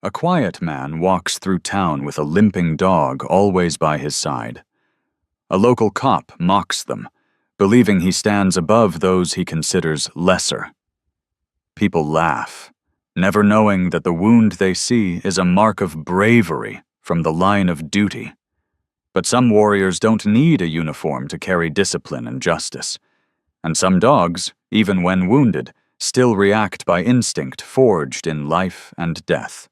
A quiet man walks through town with a limping dog always by his side. A local cop mocks them, believing he stands above those he considers lesser. People laugh, never knowing that the wound they see is a mark of bravery from the line of duty. But some warriors don't need a uniform to carry discipline and justice. And some dogs, even when wounded, still react by instinct forged in life and death.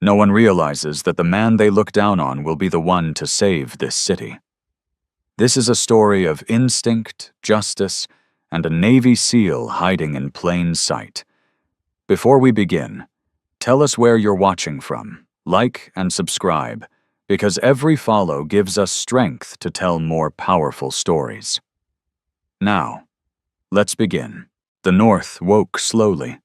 No one realizes that the man they look down on will be the one to save this city. This is a story of instinct, justice, and a Navy SEAL hiding in plain sight. Before we begin, tell us where you're watching from, like and subscribe, because every follow gives us strength to tell more powerful stories. Now, let's begin. The north woke slowly.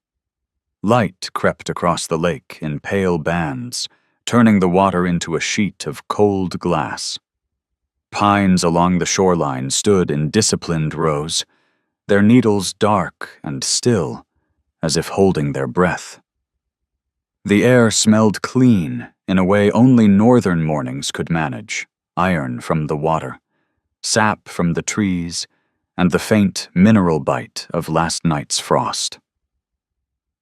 Light crept across the lake in pale bands, turning the water into a sheet of cold glass. Pines along the shoreline stood in disciplined rows, their needles dark and still, as if holding their breath. The air smelled clean in a way only northern mornings could manage, iron from the water, sap from the trees, and the faint mineral bite of last night's frost.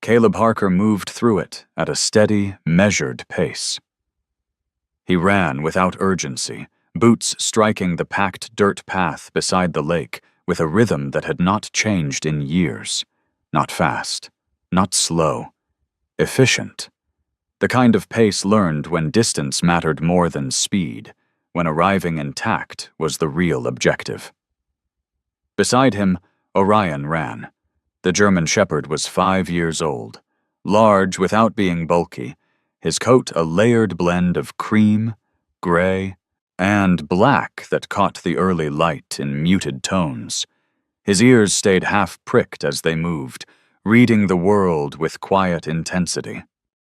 Caleb Harker moved through it at a steady, measured pace. He ran without urgency, boots striking the packed dirt path beside the lake with a rhythm that had not changed in years. Not fast, not slow, efficient. The kind of pace learned when distance mattered more than speed, when arriving intact was the real objective. Beside him, Orion ran. The German Shepherd was 5 years old, large without being bulky, his coat a layered blend of cream, gray, and black that caught the early light in muted tones. His ears stayed half-pricked as they moved, reading the world with quiet intensity.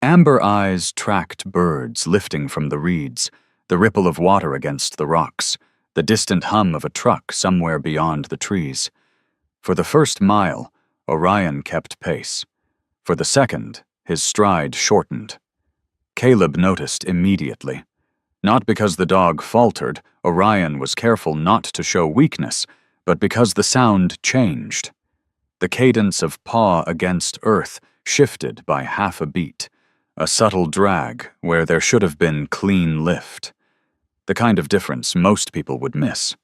Amber eyes tracked birds lifting from the reeds, the ripple of water against the rocks, the distant hum of a truck somewhere beyond the trees. For the first mile, Orion kept pace. For the second, his stride shortened. Caleb noticed immediately. Not because the dog faltered, Orion was careful not to show weakness, but because the sound changed. The cadence of paw against earth shifted by half a beat, a subtle drag where there should have been clean lift. The kind of difference most people would miss.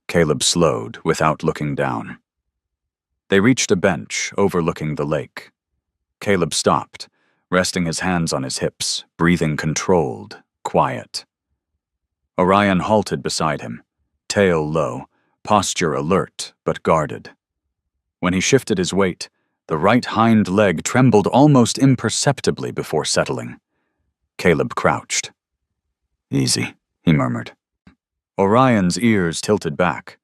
Caleb slowed without looking down. They reached a bench overlooking the lake. Caleb stopped, resting his hands on his hips, breathing controlled, quiet. Orion halted beside him, tail low, posture alert but guarded. When he shifted his weight, the right hind leg trembled almost imperceptibly before settling. Caleb crouched. "Easy," he murmured. Orion's ears tilted back.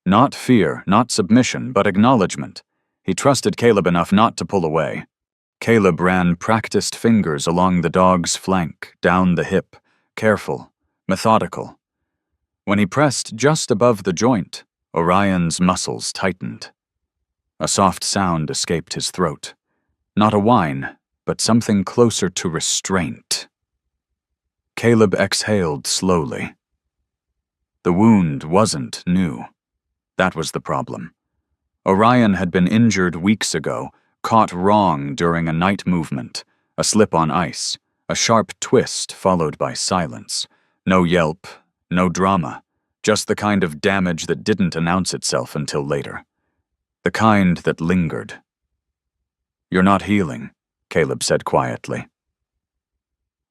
Not fear, not submission, but acknowledgement. He trusted Caleb enough not to pull away. Caleb ran practiced fingers along the dog's flank, down the hip, careful, methodical. When he pressed just above the joint, Orion's muscles tightened. A soft sound escaped his throat. Not a whine, but something closer to restraint. Caleb exhaled slowly. The wound wasn't new. That was the problem. Orion had been injured weeks ago, caught wrong during a night movement, a slip on ice, a sharp twist followed by silence. No yelp, no drama, just the kind of damage that didn't announce itself until later. The kind that lingered. "You're not healing," Caleb said quietly.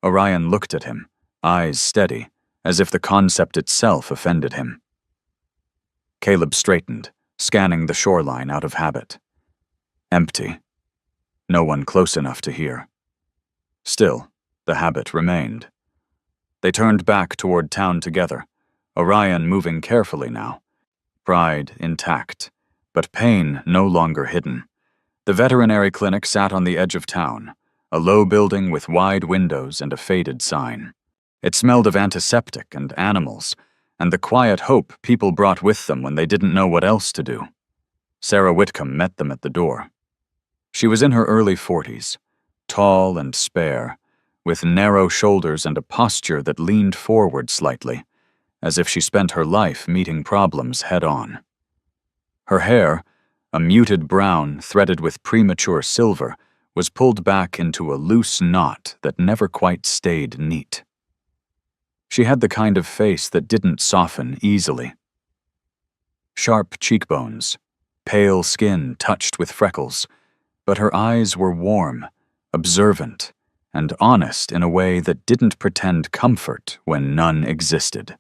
Orion looked at him, eyes steady, as if the concept itself offended him. Caleb straightened, scanning the shoreline out of habit. Empty. No one close enough to hear. Still, the habit remained. They turned back toward town together, Orion moving carefully now, pride intact, but pain no longer hidden. The veterinary clinic sat on the edge of town, a low building with wide windows and a faded sign. It smelled of antiseptic and animals, and the quiet hope people brought with them when they didn't know what else to do. Sarah Whitcomb met them at the door. She was in her early 40s, tall and spare, with narrow shoulders and a posture that leaned forward slightly, as if she spent her life meeting problems head-on. Her hair, a muted brown threaded with premature silver, was pulled back into a loose knot that never quite stayed neat. She had the kind of face that didn't soften easily. Sharp cheekbones, pale skin touched with freckles, but her eyes were warm, observant, and honest in a way that didn't pretend comfort when none existed.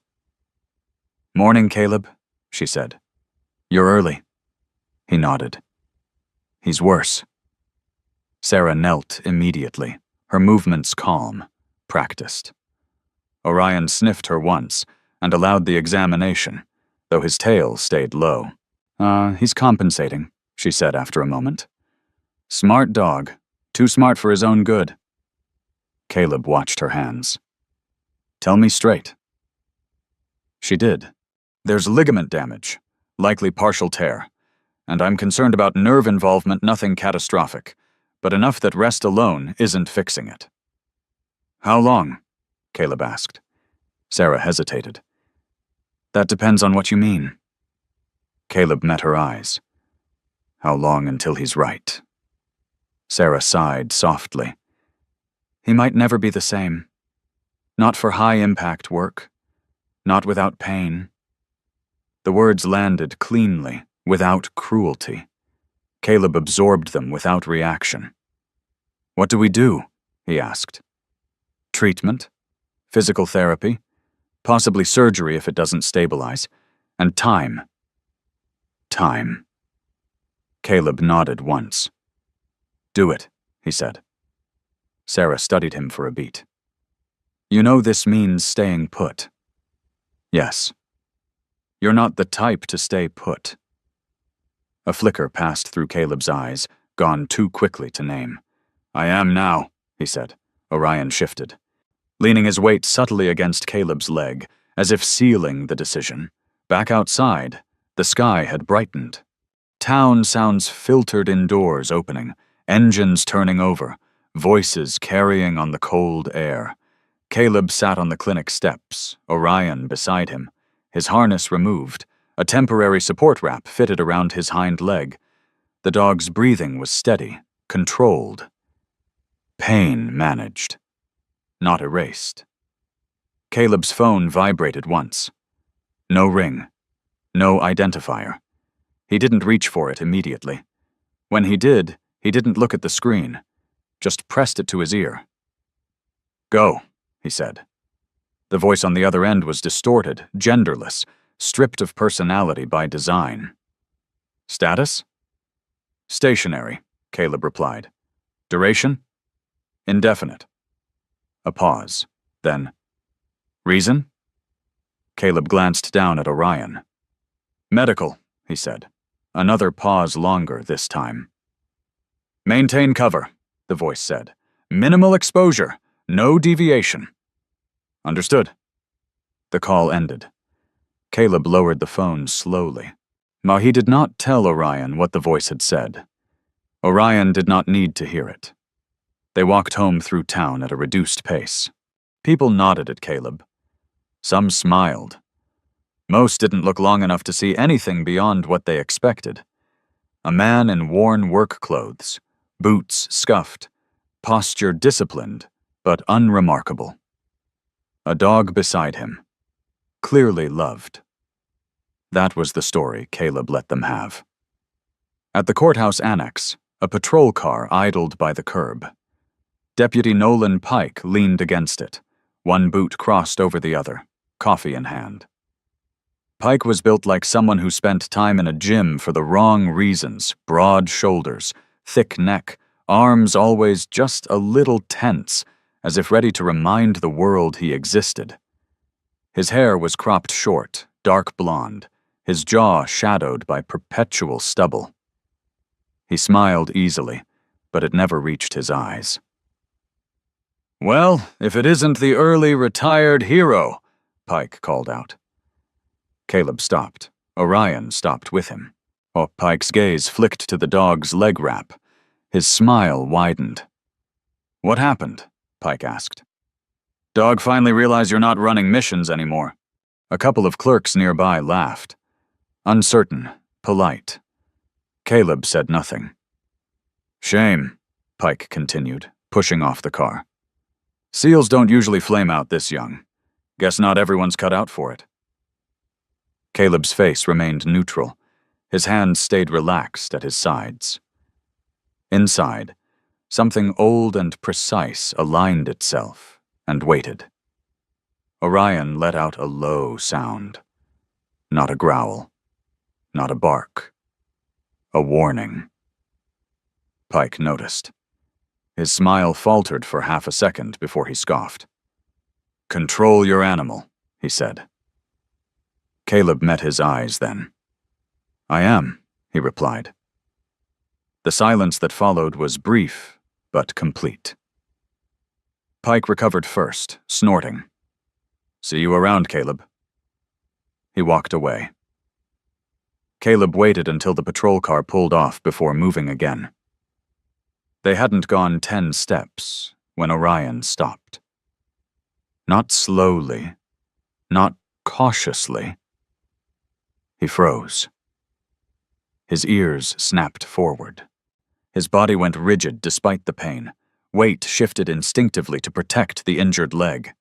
"Morning, Caleb," she said. "You're early." He nodded. "He's worse." Sarah knelt immediately, her movements calm, practiced. Orion sniffed her once and allowed the examination, though his tail stayed low. He's compensating," she said after a moment. "Smart dog. Too smart for his own good." Caleb watched her hands. "Tell me straight." She did. "There's ligament damage, likely partial tear, and I'm concerned about nerve involvement, nothing catastrophic, but enough that rest alone isn't fixing it." "How long?" Caleb asked. Sarah hesitated. "That depends on what you mean." Caleb met her eyes. "How long until he's right?" Sarah sighed softly. "He might never be the same. Not for high-impact work. Not without pain." The words landed cleanly, without cruelty. Caleb absorbed them without reaction. "What do we do?" he asked. "Treatment, physical therapy, possibly surgery if it doesn't stabilize, and time." Time. Caleb nodded once. "Do it," he said. Sarah studied him for a beat. "You know this means staying put." "Yes." "You're not the type to stay put." A flicker passed through Caleb's eyes, gone too quickly to name. "I am now," he said. Orion shifted, leaning his weight subtly against Caleb's leg, as if sealing the decision. Back outside, the sky had brightened. Town sounds filtered indoors opening, engines turning over, voices carrying on the cold air. Caleb sat on the clinic steps, Orion beside him, his harness removed, a temporary support wrap fitted around his hind leg. The dog's breathing was steady, controlled. Pain managed, not erased. Caleb's phone vibrated once. No ring, no identifier. He didn't reach for it immediately. When he did, he didn't look at the screen, just pressed it to his ear. "Go," he said. The voice on the other end was distorted, genderless, stripped of personality by design. "Status?" "Stationary," Caleb replied. "Duration?" "Indefinite." A pause. Then, "Reason?" Caleb glanced down at Orion. "Medical," he said. Another pause longer this time. "Maintain cover," the voice said. "Minimal exposure, no deviation." "Understood." The call ended. Caleb lowered the phone slowly. He did not tell Orion what the voice had said. Orion did not need to hear it. They walked home through town at a reduced pace. People nodded at Caleb. Some smiled. Most didn't look long enough to see anything beyond what they expected. A man in worn work clothes, boots scuffed, posture disciplined, but unremarkable. A dog beside him, clearly loved. That was the story Caleb let them have. At the courthouse annex, a patrol car idled by the curb. Deputy Nolan Pike leaned against it, one boot crossed over the other, coffee in hand. Pike was built like someone who spent time in a gym for the wrong reasons, broad shoulders, thick neck, arms always just a little tense, as if ready to remind the world he existed. His hair was cropped short, dark blonde, his jaw shadowed by perpetual stubble. He smiled easily, but it never reached his eyes. "Well, if it isn't the early retired hero," Pike called out. Caleb stopped. Orion stopped with him. Pike's gaze flicked to the dog's leg wrap. His smile widened. What happened? Pike asked. Dog finally realized you're not running missions anymore. A couple of clerks nearby laughed. Uncertain, polite. Caleb said nothing. Shame, Pike continued, pushing off the car. Seals don't usually flame out this young. Guess not everyone's cut out for it. Caleb's face remained neutral. His hands stayed relaxed at his sides. Inside, something old and precise aligned itself and waited. Orion let out a low sound. Not a growl. Not a bark. A warning. Pike noticed. His smile faltered for half a second before he scoffed. Control your animal, he said. Caleb met his eyes then. I am, he replied. The silence that followed was brief, but complete. Pike recovered first, snorting. See you around, Caleb. He walked away. Caleb waited until the patrol car pulled off before moving again. They hadn't gone 10 steps when Orion stopped. Not slowly, not cautiously. He froze. His ears snapped forward. His body went rigid despite the pain. Weight shifted instinctively to protect the injured leg.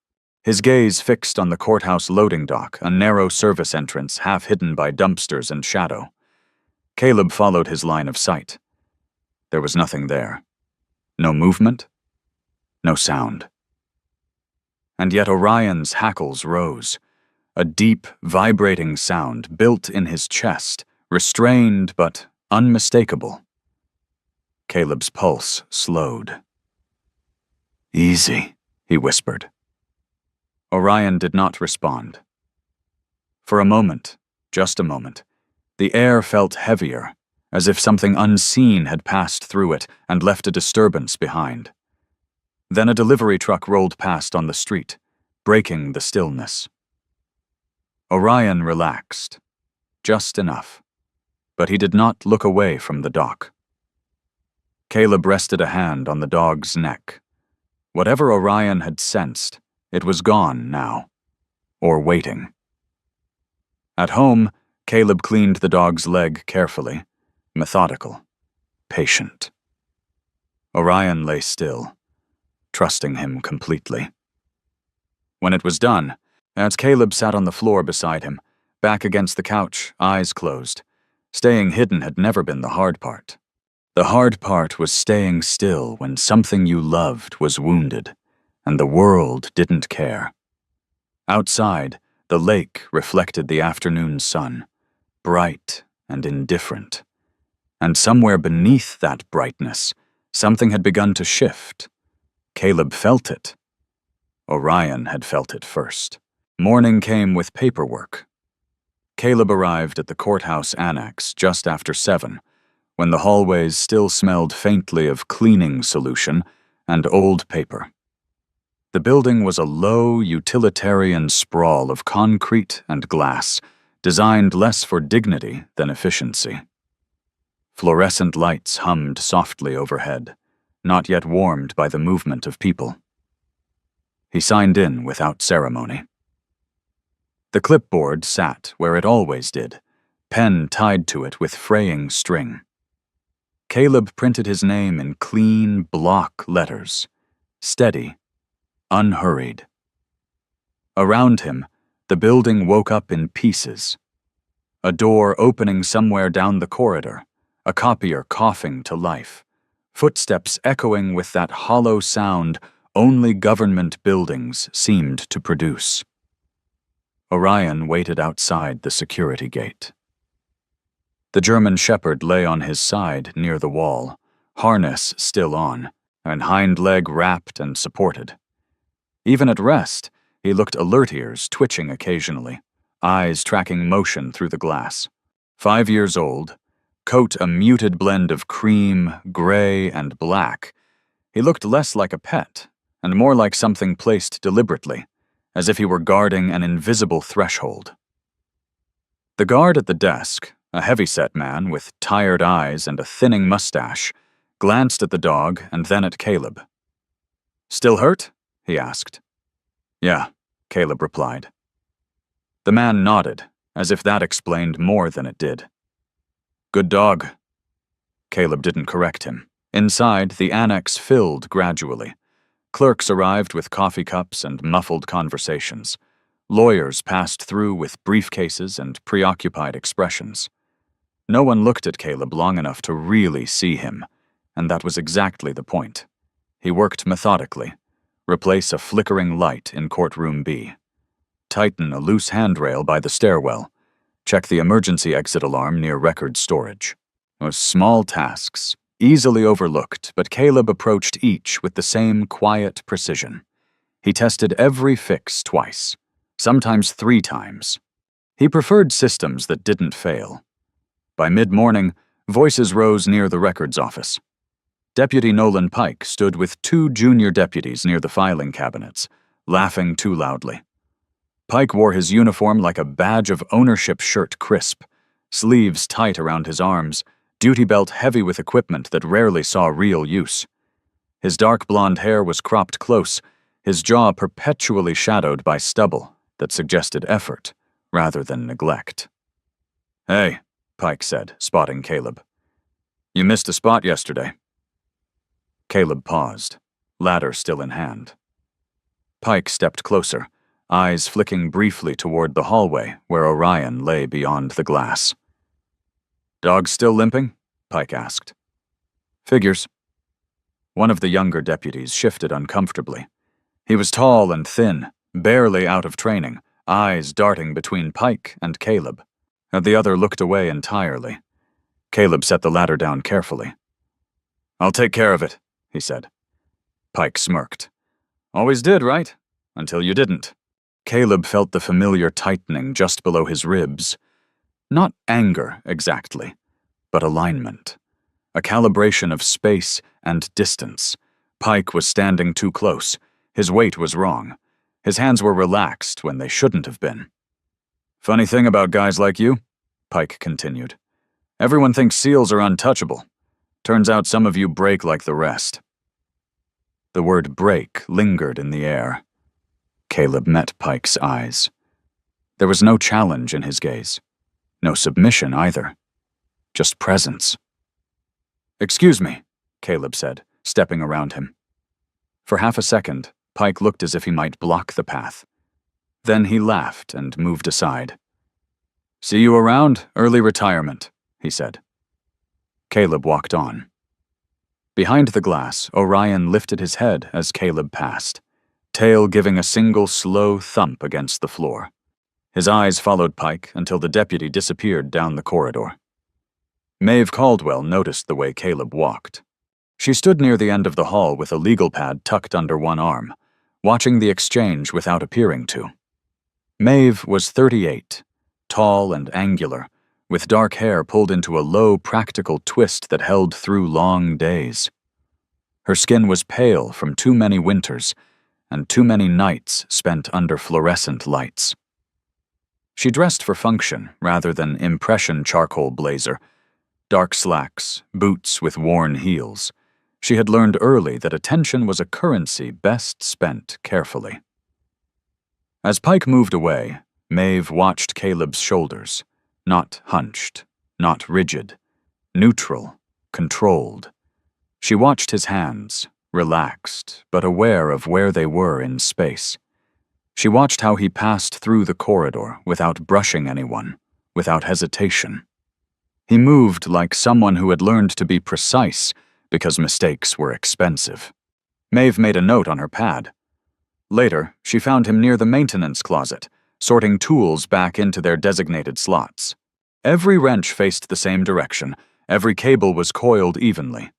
His gaze fixed on the courthouse loading dock, a narrow service entrance half hidden by dumpsters and shadow. Caleb followed his line of sight. There was nothing there. No movement, no sound. And yet Orion's hackles rose, a deep, vibrating sound built in his chest, restrained but unmistakable. Caleb's pulse slowed. Easy, he whispered. Orion did not respond. For a moment, just a moment, the air felt heavier, as if something unseen had passed through it and left a disturbance behind. Then a delivery truck rolled past on the street, breaking the stillness. Orion relaxed, just enough, but he did not look away from the dock. Caleb rested a hand on the dog's neck. Whatever Orion had sensed, it was gone now, or waiting. At home, Caleb cleaned the dog's leg carefully, methodical, patient. Orion lay still, trusting him completely. When it was done, as Caleb sat on the floor beside him, back against the couch, eyes closed, staying hidden had never been the hard part. The hard part was staying still when something you loved was wounded, and the world didn't care. Outside, the lake reflected the afternoon sun, bright and indifferent. And somewhere beneath that brightness, something had begun to shift. Caleb felt it. Orion had felt it first. Morning came with paperwork. Caleb arrived at the courthouse annex just after 7, when the hallways still smelled faintly of cleaning solution and old paper. The building was a low, utilitarian sprawl of concrete and glass, designed less for dignity than efficiency. Fluorescent lights hummed softly overhead, not yet warmed by the movement of people. He signed in without ceremony. The clipboard sat where it always did, pen tied to it with fraying string. Caleb printed his name in clean block letters, steady, unhurried. Around him, the building woke up in pieces. A door opening somewhere down the corridor, a copier coughing to life, footsteps echoing with that hollow sound only government buildings seemed to produce. Orion waited outside the security gate. The German shepherd lay on his side near the wall, harness still on, and hind leg wrapped and supported. Even at rest, he looked alert, ears twitching occasionally, eyes tracking motion through the glass. 5 years old, coat a muted blend of cream, gray, and black, he looked less like a pet and more like something placed deliberately, as if he were guarding an invisible threshold. The guard at the desk, a heavy-set man with tired eyes and a thinning mustache, glanced at the dog and then at Caleb. Still hurt? He asked. Yeah, Caleb replied. The man nodded, as if that explained more than it did. Good dog. Caleb didn't correct him. Inside, the annex filled gradually. Clerks arrived with coffee cups and muffled conversations. Lawyers passed through with briefcases and preoccupied expressions. No one looked at Caleb long enough to really see him, and that was exactly the point. He worked methodically. Replace a flickering light in courtroom B. Tighten a loose handrail by the stairwell. Check the emergency exit alarm near record storage. Those small tasks, easily overlooked, but Caleb approached each with the same quiet precision. He tested every fix twice, sometimes 3 times. He preferred systems that didn't fail. By mid-morning, voices rose near the records office. Deputy Nolan Pike stood with 2 junior deputies near the filing cabinets, laughing too loudly. Pike wore his uniform like a badge of ownership shirt crisp, sleeves tight around his arms, duty belt heavy with equipment that rarely saw real use. His dark blonde hair was cropped close, his jaw perpetually shadowed by stubble that suggested effort rather than neglect. Hey, Pike said, spotting Caleb. You missed a spot yesterday. Caleb paused, ladder still in hand. Pike stepped closer, eyes flicking briefly toward the hallway where Orion lay beyond the glass. Dog still limping? Pike asked. Figures. One of the younger deputies shifted uncomfortably. He was tall and thin, barely out of training, eyes darting between Pike and Caleb. The other looked away entirely. Caleb set the ladder down carefully. I'll take care of it, he said. Pike smirked. Always did, right? Until you didn't. Caleb felt the familiar tightening just below his ribs. Not anger, exactly, but alignment. A calibration of space and distance. Pike was standing too close. His weight was wrong. His hands were relaxed when they shouldn't have been. Funny thing about guys like you, Pike continued. Everyone thinks SEALs are untouchable. Turns out some of you break like the rest. The word break lingered in the air. Caleb met Pike's eyes. There was no challenge in his gaze. No submission either. Just presence. Excuse me, Caleb said, stepping around him. For half a second, Pike looked as if he might block the path. Then he laughed and moved aside. See you around, early retirement, he said. Caleb walked on. Behind the glass, Orion lifted his head as Caleb passed, tail giving a single slow thump against the floor. His eyes followed Pike until the deputy disappeared down the corridor. Maeve Caldwell noticed the way Caleb walked. She stood near the end of the hall with a legal pad tucked under one arm, watching the exchange without appearing to. Maeve was 38, tall and angular, with dark hair pulled into a low, practical twist that held through long days. Her skin was pale from too many winters and too many nights spent under fluorescent lights. She dressed for function rather than impression charcoal blazer, dark slacks, boots with worn heels. She had learned early that attention was a currency best spent carefully. As Pike moved away, Maeve watched Caleb's shoulders. Not hunched, not rigid, neutral, controlled. She watched his hands, relaxed, but aware of where they were in space. She watched how he passed through the corridor without brushing anyone, without hesitation. He moved like someone who had learned to be precise because mistakes were expensive. Maeve made a note on her pad. Later, she found him near the maintenance closet, sorting tools back into their designated slots. Every wrench faced the same direction. Every cable was coiled evenly.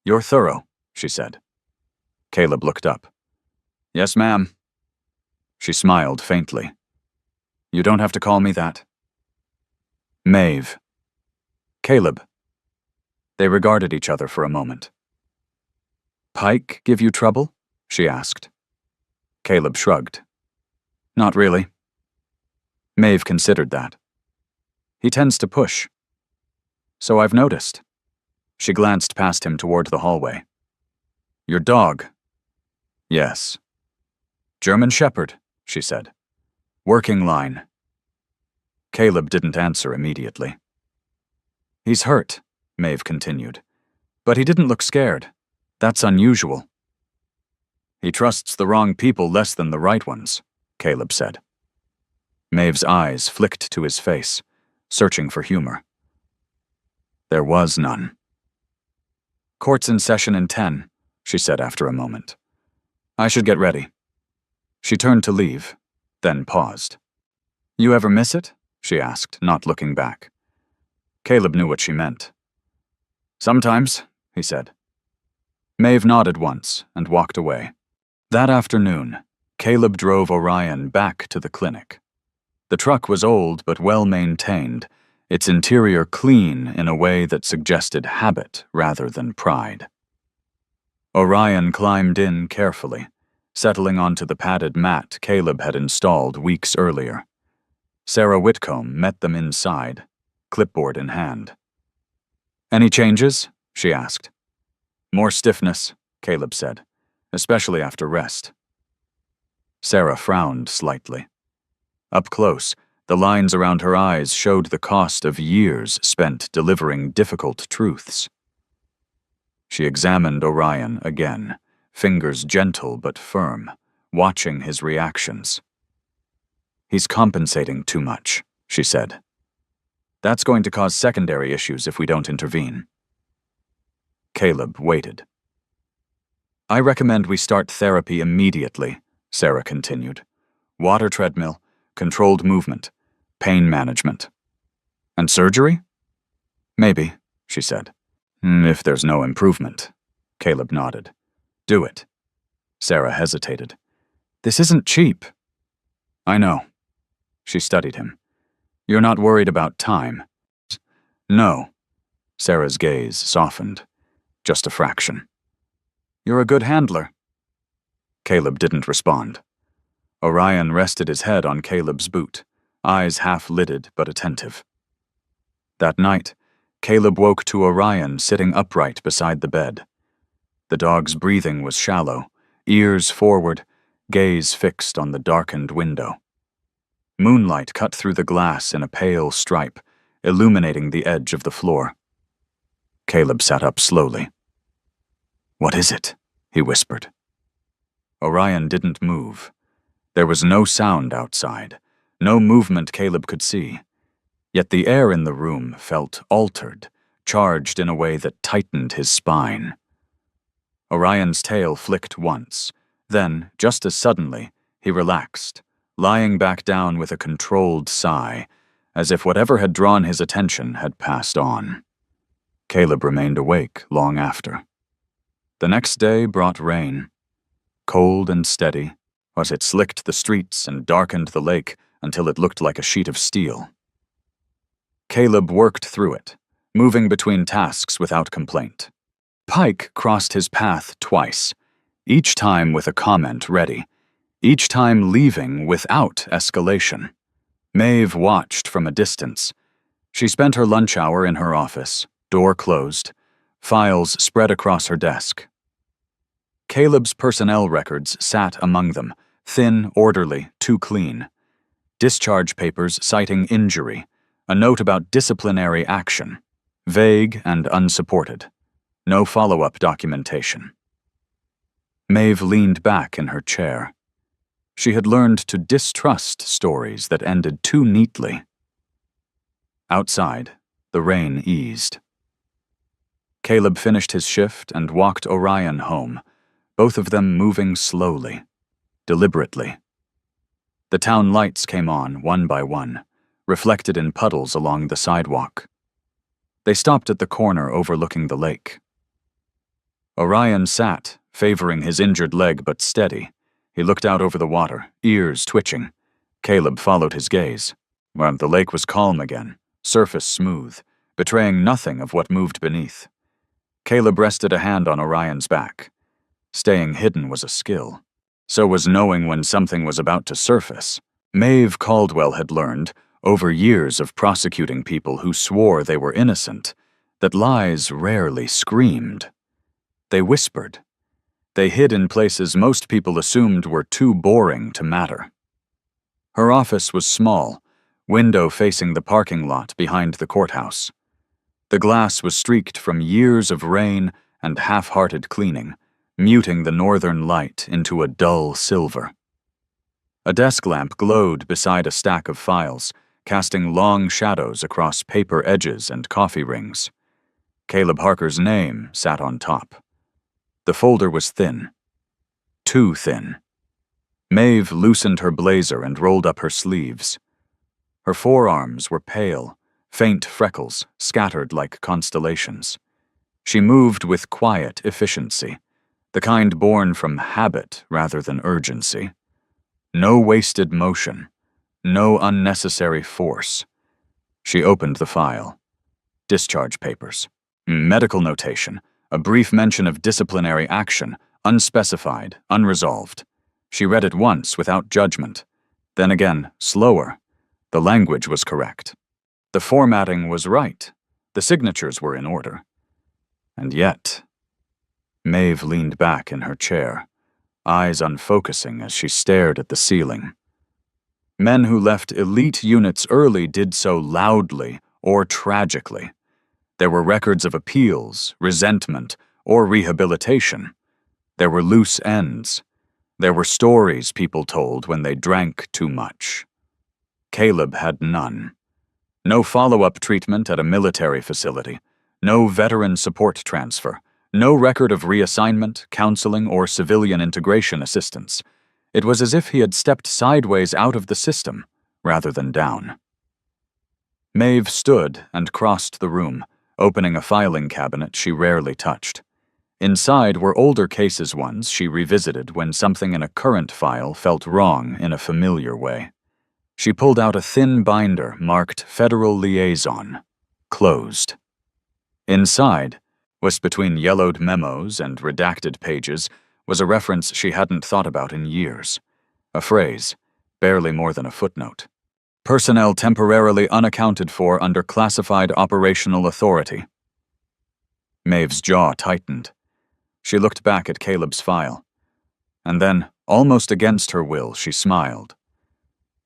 You're thorough, she said. Caleb looked up. Yes, ma'am. She smiled faintly. You don't have to call me that. Maeve. Caleb. They regarded each other for a moment. Pike give you trouble? She asked. Caleb shrugged. Not really. Maeve considered that. He tends to push. So I've noticed. She glanced past him toward the hallway. Your dog. Yes. German Shepherd, she said. Working line. Caleb didn't answer immediately. He's hurt, Maeve continued. But he didn't look scared. That's unusual. He trusts the wrong people less than the right ones, Caleb said. Maeve's eyes flicked to his face, searching for humor. There was none. Court's in session in 10, she said after a moment. I should get ready. She turned to leave, then paused. You ever miss it? She asked, not looking back. Caleb knew what she meant. Sometimes, he said. Maeve nodded once and walked away. That afternoon, Caleb drove Orion back to the clinic. The truck was old but well-maintained, its interior clean in a way that suggested habit rather than pride. Orion climbed in carefully, settling onto the padded mat Caleb had installed weeks earlier. Sarah Whitcomb met them inside, clipboard in hand. Any changes? She asked. More stiffness, Caleb said, especially after rest. Sarah frowned slightly. Up close, the lines around her eyes showed the cost of years spent delivering difficult truths. She examined Orion again, fingers gentle but firm, watching his reactions. He's compensating too much, she said. That's going to cause secondary issues if we don't intervene. Caleb waited. I recommend we start therapy immediately, Sarah continued. Water treadmill, controlled movement, pain management. And surgery? Maybe, she said. If there's no improvement. Caleb nodded. Do it. Sarah hesitated. This isn't cheap. I know. She studied him. You're not worried about time. No. Sarah's gaze softened. Just a fraction. You're a good handler. Caleb didn't respond. Orion rested his head on Caleb's boot, eyes half-lidded but attentive. That night, Caleb woke to Orion sitting upright beside the bed. The dog's breathing was shallow, ears forward, gaze fixed on the darkened window. Moonlight cut through the glass in a pale stripe, illuminating the edge of the floor. Caleb sat up slowly. What is it? He whispered. Orion didn't move. There was no sound outside, no movement Caleb could see. Yet the air in the room felt altered, charged in a way that tightened his spine. Orion's tail flicked once. Then, just as suddenly, he relaxed, lying back down with a controlled sigh, as if whatever had drawn his attention had passed on. Caleb remained awake long after. The next day brought rain. Cold and steady, as it slicked the streets and darkened the lake until it looked like a sheet of steel. Caleb worked through it, moving between tasks without complaint. Pike crossed his path twice, each time with a comment ready, each time leaving without escalation. Maeve watched from a distance. She spent her lunch hour in her office, door closed, files spread across her desk. Caleb's personnel records sat among them, thin, orderly, too clean. Discharge papers citing injury, a note about disciplinary action, vague and unsupported. No follow-up documentation. Maeve leaned back in her chair. She had learned to distrust stories that ended too neatly. Outside, the rain eased. Caleb finished his shift and walked Orion home, both of them moving slowly, deliberately. The town lights came on one by one, reflected in puddles along the sidewalk. They stopped at the corner overlooking the lake. Orion sat, favoring his injured leg but steady. He looked out over the water, ears twitching. Caleb followed his gaze. Well, the lake was calm again, surface smooth, betraying nothing of what moved beneath. Caleb rested a hand on Orion's back. Staying hidden was a skill. So was knowing when something was about to surface. Maeve Caldwell had learned, over years of prosecuting people who swore they were innocent, that lies rarely screamed. They whispered. They hid in places most people assumed were too boring to matter. Her office was small, window facing the parking lot behind the courthouse. The glass was streaked from years of rain and half-hearted cleaning, muting the northern light into a dull silver. A desk lamp glowed beside a stack of files, casting long shadows across paper edges and coffee rings. Caleb Harker's name sat on top. The folder was thin. Too thin. Maeve loosened her blazer and rolled up her sleeves. Her forearms were pale, faint freckles scattered like constellations. She moved with quiet efficiency, the kind born from habit rather than urgency. No wasted motion, no unnecessary force. She opened the file. Discharge papers. Medical notation. A brief mention of disciplinary action, unspecified, unresolved. She read it once without judgment. Then again, slower. The language was correct. The formatting was right. The signatures were in order. And yet... Maeve leaned back in her chair, eyes unfocusing as she stared at the ceiling. Men who left elite units early did so loudly or tragically. There were records of appeals, resentment, or rehabilitation. There were loose ends. There were stories people told when they drank too much. Caleb had none. No follow-up treatment at a military facility. No veteran support transfer. No record of reassignment, counseling, or civilian integration assistance. It was as if he had stepped sideways out of the system, rather than down. Maeve stood and crossed the room, opening a filing cabinet she rarely touched. Inside were older cases ones she revisited when something in a current file felt wrong in a familiar way. She pulled out a thin binder marked Federal Liaison, closed. Inside, whisked between yellowed memos and redacted pages, was a reference she hadn't thought about in years. A phrase, barely more than a footnote. Personnel temporarily unaccounted for under classified operational authority. Maeve's jaw tightened. She looked back at Caleb's file. And then, almost against her will, she smiled.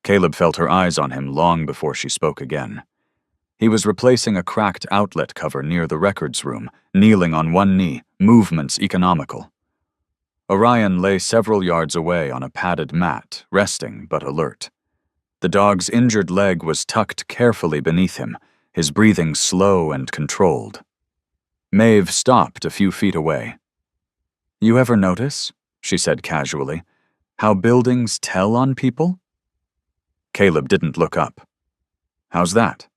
Caleb felt her eyes on him long before she spoke again. He was replacing a cracked outlet cover near the records room, kneeling on one knee, movements economical. Orion lay several yards away on a padded mat, resting but alert. The dog's injured leg was tucked carefully beneath him, his breathing slow and controlled. Maeve stopped a few feet away. "You ever notice," she said casually, "how buildings tell on people?" Caleb didn't look up. "How's that?"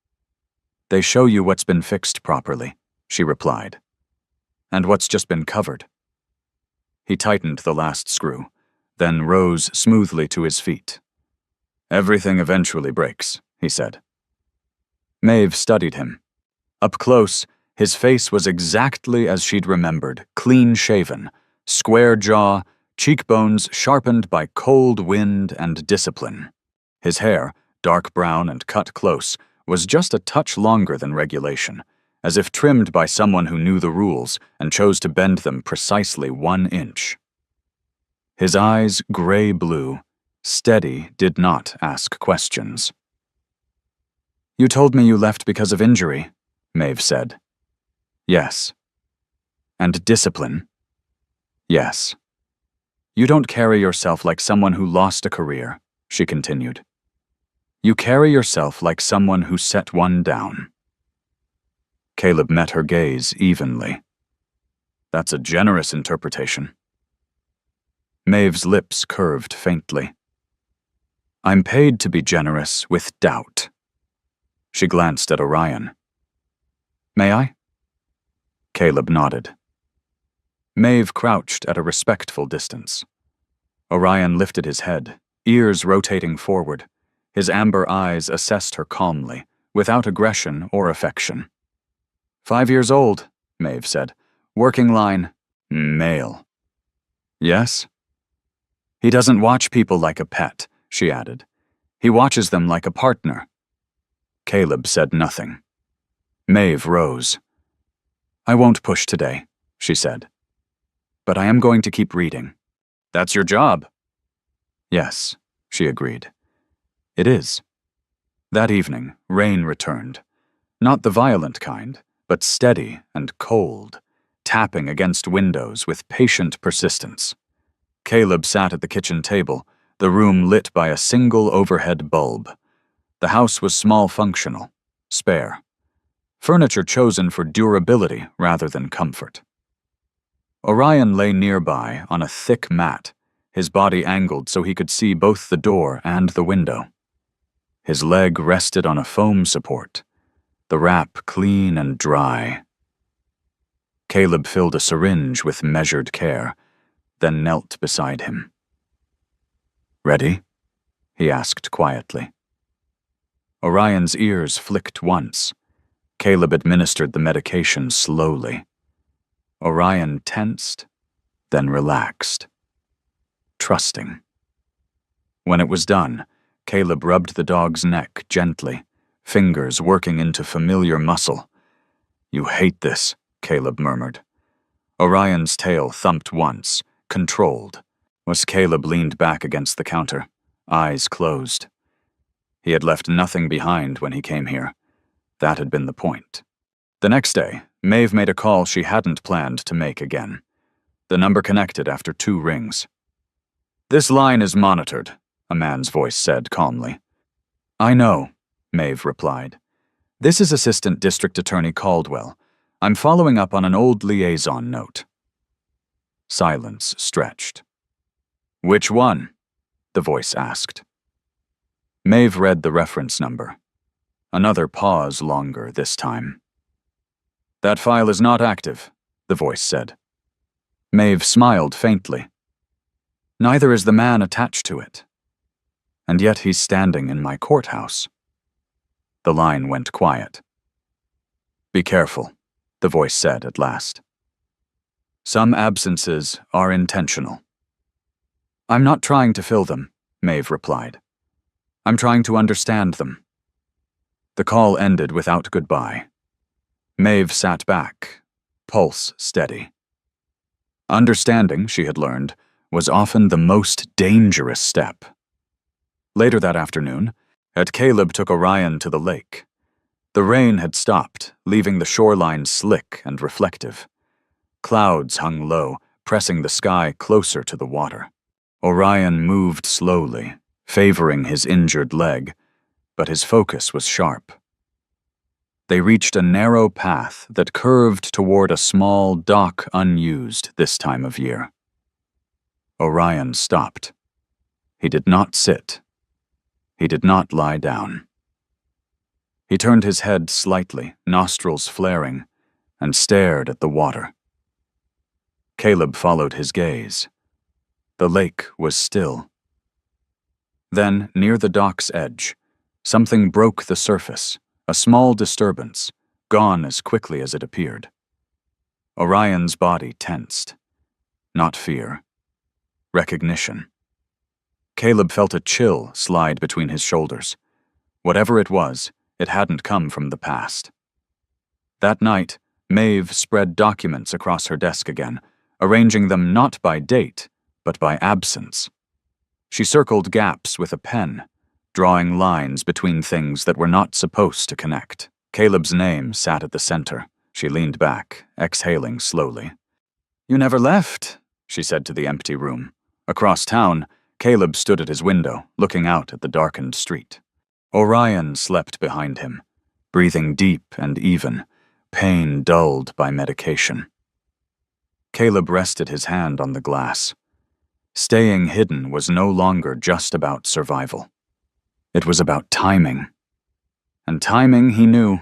"They show you what's been fixed properly," she replied. "And what's just been covered." He tightened the last screw, then rose smoothly to his feet. "Everything eventually breaks," he said. Maeve studied him. Up close, his face was exactly as she'd remembered, clean-shaven, square jaw, cheekbones sharpened by cold wind and discipline. His hair, dark brown and cut close, was just a touch longer than regulation, as if trimmed by someone who knew the rules and chose to bend them precisely 1 inch. His eyes, gray-blue, steady, did not ask questions. "You told me you left because of injury," Maeve said. "Yes." "And discipline?" "Yes." "You don't carry yourself like someone who lost a career," she continued. "You carry yourself like someone who set one down." Caleb met her gaze evenly. "That's a generous interpretation." Maeve's lips curved faintly. "I'm paid to be generous with doubt." She glanced at Orion. "May I?" Caleb nodded. Maeve crouched at a respectful distance. Orion lifted his head, ears rotating forward. His amber eyes assessed her calmly, without aggression or affection. "5 years old," Maeve said. "Working line, male." "Yes?" "He doesn't watch people like a pet," she added. "He watches them like a partner." Caleb said nothing. Maeve rose. "I won't push today," she said. But I am going to keep reading. That's your job. Yes, she agreed. It is. That evening, rain returned. Not the violent kind, but steady and cold, tapping against windows with patient persistence. Caleb sat at the kitchen table, the room lit by a single overhead bulb. The house was small functional, spare. Furniture chosen for durability rather than comfort. Orion lay nearby on a thick mat, his body angled so he could see both the door and the window. His leg rested on a foam support, the wrap clean and dry. Caleb filled a syringe with measured care, then knelt beside him. "Ready?" he asked quietly. Orion's ears flicked once. Caleb administered the medication slowly. Orion tensed, then relaxed. Trusting. When it was done, Caleb rubbed the dog's neck gently, fingers working into familiar muscle. "You hate this," Caleb murmured. Orion's tail thumped once, controlled, as Caleb leaned back against the counter, eyes closed. He had left nothing behind when he came here. That had been the point. The next day, Maeve made a call she hadn't planned to make again. The number connected after 2 rings. "This line is monitored," a man's voice said calmly. "I know," Maeve replied. "This is Assistant District Attorney Caldwell. I'm following up on an old liaison note." Silence stretched. "Which one?" the voice asked. Maeve read the reference number. Another pause longer this time. "That file is not active," the voice said. Maeve smiled faintly. "Neither is the man attached to it. And yet he's standing in my courthouse." The line went quiet. "Be careful," the voice said at last. "Some absences are intentional." "I'm not trying to fill them," Maeve replied. "I'm trying to understand them." The call ended without goodbye. Maeve sat back, pulse steady. Understanding, she had learned, was often the most dangerous step. Later that afternoon, Caleb took Orion to the lake. The rain had stopped, leaving the shoreline slick and reflective. Clouds hung low, pressing the sky closer to the water. Orion moved slowly, favoring his injured leg, but his focus was sharp. They reached a narrow path that curved toward a small dock unused this time of year. Orion stopped. He did not sit. He did not lie down. He turned his head slightly, nostrils flaring, and stared at the water. Caleb followed his gaze. The lake was still. Then, near the dock's edge, something broke the surface, a small disturbance, gone as quickly as it appeared. Orion's body tensed. Not fear. Recognition. Caleb felt a chill slide between his shoulders. Whatever it was, it hadn't come from the past. That night, Maeve spread documents across her desk again, arranging them not by date, but by absence. She circled gaps with a pen, drawing lines between things that were not supposed to connect. Caleb's name sat at the center. She leaned back, exhaling slowly. "You never left," she said to the empty room. Across town, Caleb stood at his window, looking out at the darkened street. Orion slept behind him, breathing deep and even, pain dulled by medication. Caleb rested his hand on the glass. Staying hidden was no longer just about survival. It was about timing. And timing, he knew,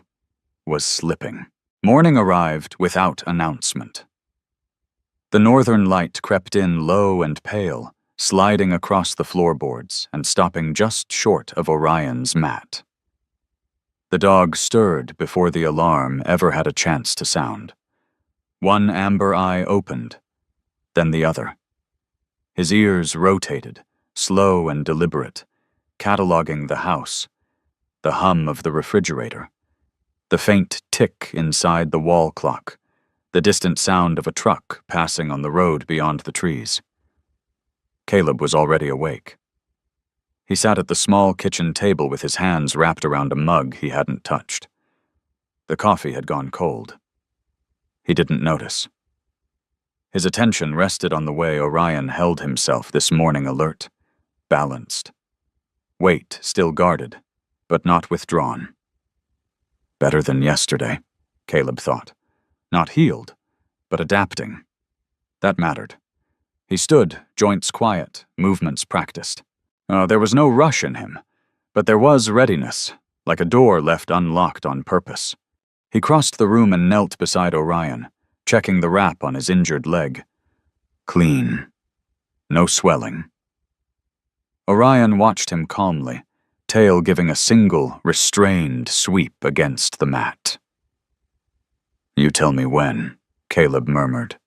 was slipping. Morning arrived without announcement. The northern light crept in low and pale, sliding across the floorboards and stopping just short of Orion's mat. The dog stirred before the alarm ever had a chance to sound. One amber eye opened, then the other. His ears rotated, slow and deliberate, cataloging the house, the hum of the refrigerator, the faint tick inside the wall clock, the distant sound of a truck passing on the road beyond the trees. Caleb was already awake. He sat at the small kitchen table with his hands wrapped around a mug he hadn't touched. The coffee had gone cold. He didn't notice. His attention rested on the way Orion held himself this morning, alert, balanced. Weight still guarded, but not withdrawn. Better than yesterday, Caleb thought. Not healed, but adapting. That mattered. He stood, joints quiet, movements practiced. There was no rush in him, but there was readiness, like a door left unlocked on purpose. He crossed the room and knelt beside Orion, checking the wrap on his injured leg. Clean. No swelling. Orion watched him calmly, tail giving a single, restrained sweep against the mat. "You tell me when," Caleb murmured.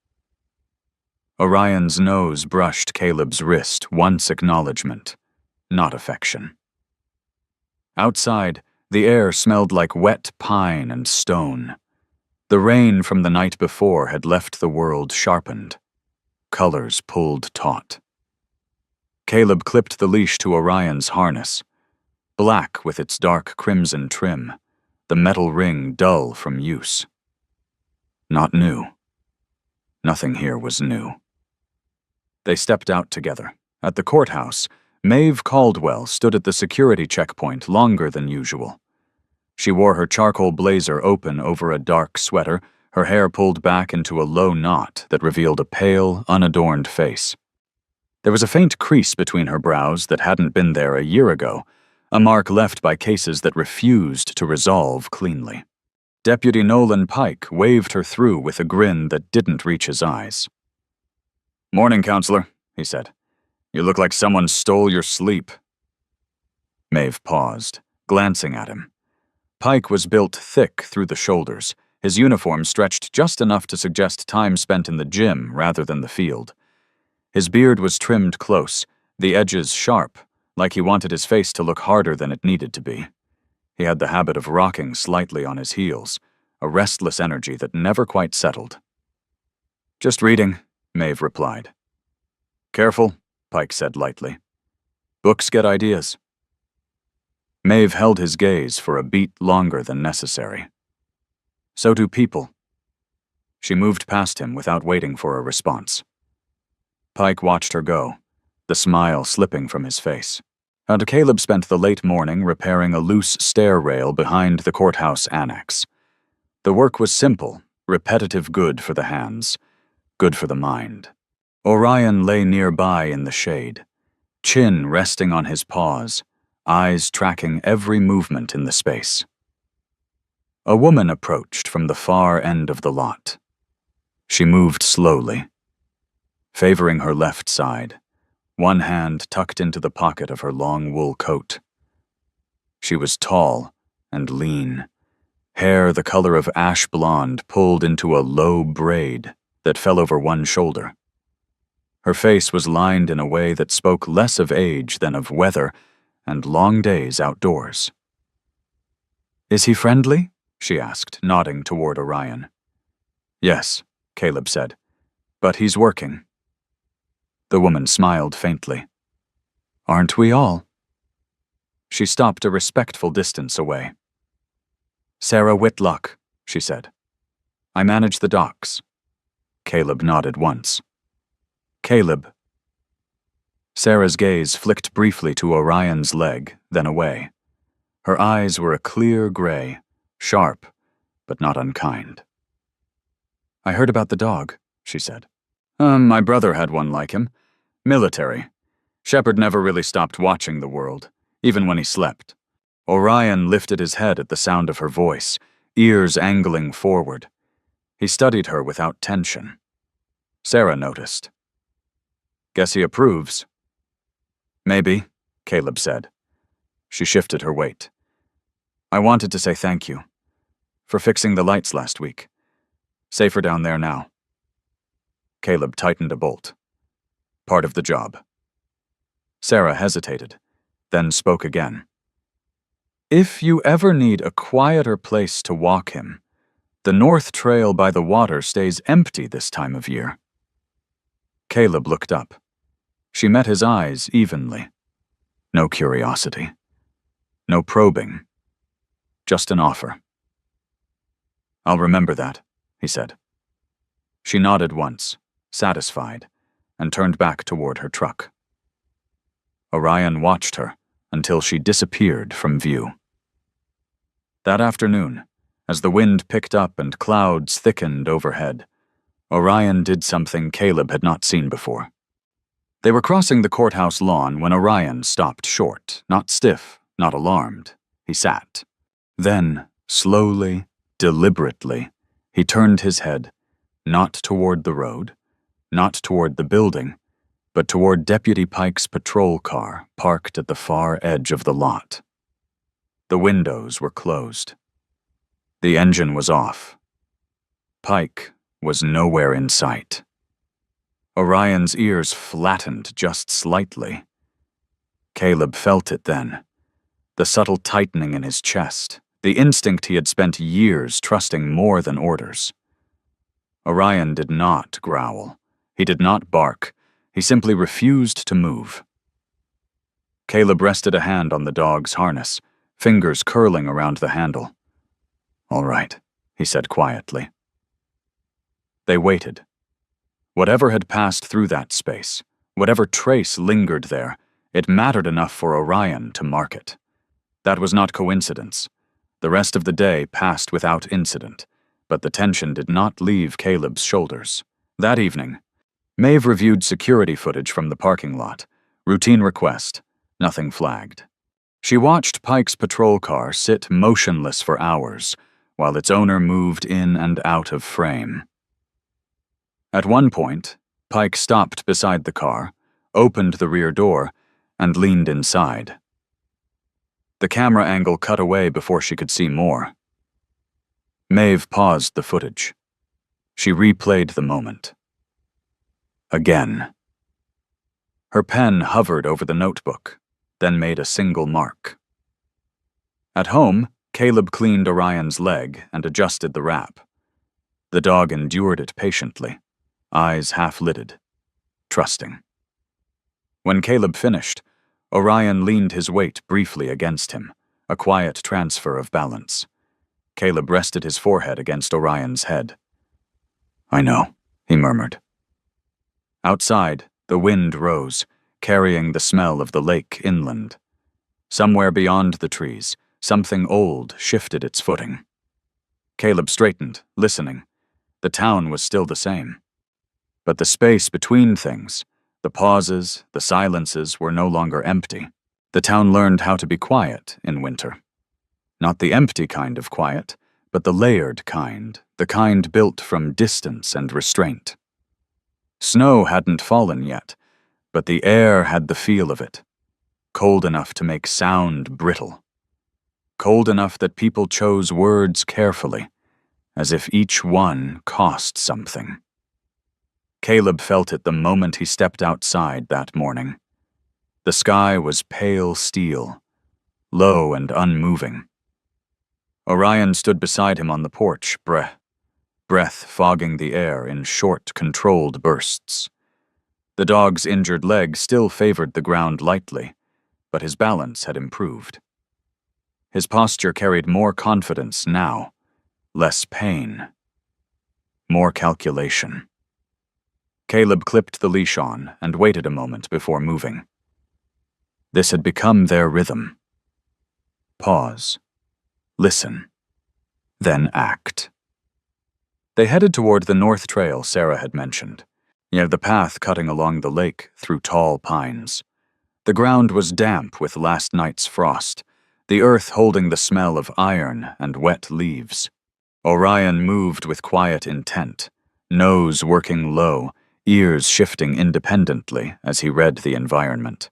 Orion's nose brushed Caleb's wrist, once acknowledgement, not affection. Outside, the air smelled like wet pine and stone. The rain from the night before had left the world sharpened. Colors pulled taut. Caleb clipped the leash to Orion's harness, black with its dark crimson trim, the metal ring dull from use. Not new. Nothing here was new. They stepped out together. At the courthouse, Maeve Caldwell stood at the security checkpoint longer than usual. She wore her charcoal blazer open over a dark sweater, her hair pulled back into a low knot that revealed a pale, unadorned face. There was a faint crease between her brows that hadn't been there a year ago, a mark left by cases that refused to resolve cleanly. Deputy Nolan Pike waved her through with a grin that didn't reach his eyes. "Morning, Counselor," he said. "You look like someone stole your sleep." Maeve paused, glancing at him. Pike was built thick through the shoulders, his uniform stretched just enough to suggest time spent in the gym rather than the field. His beard was trimmed close, the edges sharp, like he wanted his face to look harder than it needed to be. He had the habit of rocking slightly on his heels, a restless energy that never quite settled. "Just reading," Maeve replied. "Careful," Pike said lightly. "Books get ideas." Maeve held his gaze for a beat longer than necessary. "So do people." She moved past him without waiting for a response. Pike watched her go, the smile slipping from his face. And Caleb spent the late morning repairing a loose stair rail behind the courthouse annex. The work was simple, repetitive good for the hands, good for the mind. Orion lay nearby in the shade, chin resting on his paws, eyes tracking every movement in the space. A woman approached from the far end of the lot. She moved slowly, favoring her left side, one hand tucked into the pocket of her long wool coat. She was tall and lean, hair the color of ash blonde pulled into a low braid that fell over one shoulder. Her face was lined in a way that spoke less of age than of weather and long days outdoors. "Is he friendly?" she asked, nodding toward Orion. "Yes," Caleb said, "but he's working." The woman smiled faintly. "Aren't we all?" She stopped a respectful distance away. "Sarah Whitlock," she said. "I manage the docks." Caleb nodded once. "Caleb." Sarah's gaze flicked briefly to Orion's leg, then away. Her eyes were a clear gray, sharp, but not unkind. "I heard about the dog," she said. My brother had one like him. Military. Shepard never really stopped watching the world, even when he slept." Orion lifted his head at the sound of her voice, ears angling forward. He studied her without tension. Sarah noticed. "Guess he approves." "Maybe," Caleb said. She shifted her weight. "I wanted to say thank you for fixing the lights last week. Safer down there now." Caleb tightened a bolt. "Part of the job." Sarah hesitated, then spoke again. "If you ever need a quieter place to walk him, The north trail by the water stays empty this time of year. Caleb looked up. She met his eyes evenly. No curiosity. No probing. Just an offer. "I'll remember that," he said. She nodded once, satisfied, and turned back toward her truck. Orion watched her until she disappeared from view. That afternoon, as the wind picked up and clouds thickened overhead, Orion did something Caleb had not seen before. They were crossing the courthouse lawn when Orion stopped short, not stiff, not alarmed. He sat. Then, slowly, deliberately, he turned his head, not toward the road, not toward the building, but toward Deputy Pike's patrol car parked at the far edge of the lot. The windows were closed. The engine was off. Pike was nowhere in sight. Orion's ears flattened just slightly. Caleb felt it then, the subtle tightening in his chest, the instinct he had spent years trusting more than orders. Orion did not growl. He did not bark. He simply refused to move. Caleb rested a hand on the dog's harness, fingers curling around the handle. "All right," he said quietly. They waited. Whatever had passed through that space, whatever trace lingered there, it mattered enough for Orion to mark it. That was not coincidence. The rest of the day passed without incident, but the tension did not leave Caleb's shoulders. That evening, Maeve reviewed security footage from the parking lot. Routine request. Nothing flagged. She watched Pike's patrol car sit motionless for hours, while its owner moved in and out of frame. At one point, Pike stopped beside the car, opened the rear door, and leaned inside. The camera angle cut away before she could see more. Maeve paused the footage. She replayed the moment. Again. Her pen hovered over the notebook, then made a single mark. At home, Caleb cleaned Orion's leg and adjusted the wrap. The dog endured it patiently, eyes half-lidded, trusting. When Caleb finished, Orion leaned his weight briefly against him, a quiet transfer of balance. Caleb rested his forehead against Orion's head. "I know," he murmured. Outside, the wind rose, carrying the smell of the lake inland. Somewhere beyond the trees, something old shifted its footing. Caleb straightened, listening. The town was still the same. But the space between things, the pauses, the silences were no longer empty. The town learned how to be quiet in winter. Not the empty kind of quiet, but the layered kind, the kind built from distance and restraint. Snow hadn't fallen yet, but the air had the feel of it. Cold enough to make sound brittle. Cold enough that people chose words carefully, as if each one cost something. Caleb felt it the moment he stepped outside that morning. The sky was pale steel, low and unmoving. Orion stood beside him on the porch, breath fogging the air in short, controlled bursts. The dog's injured leg still favored the ground lightly, but his balance had improved. His posture carried more confidence now, less pain, more calculation. Caleb clipped the leash on and waited a moment before moving. This had become their rhythm. Pause. Listen. Then act. They headed toward the north trail Sarah had mentioned, near the path cutting along the lake through tall pines. The ground was damp with last night's frost, the earth holding the smell of iron and wet leaves. Orion moved with quiet intent, nose working low, ears shifting independently as he read the environment.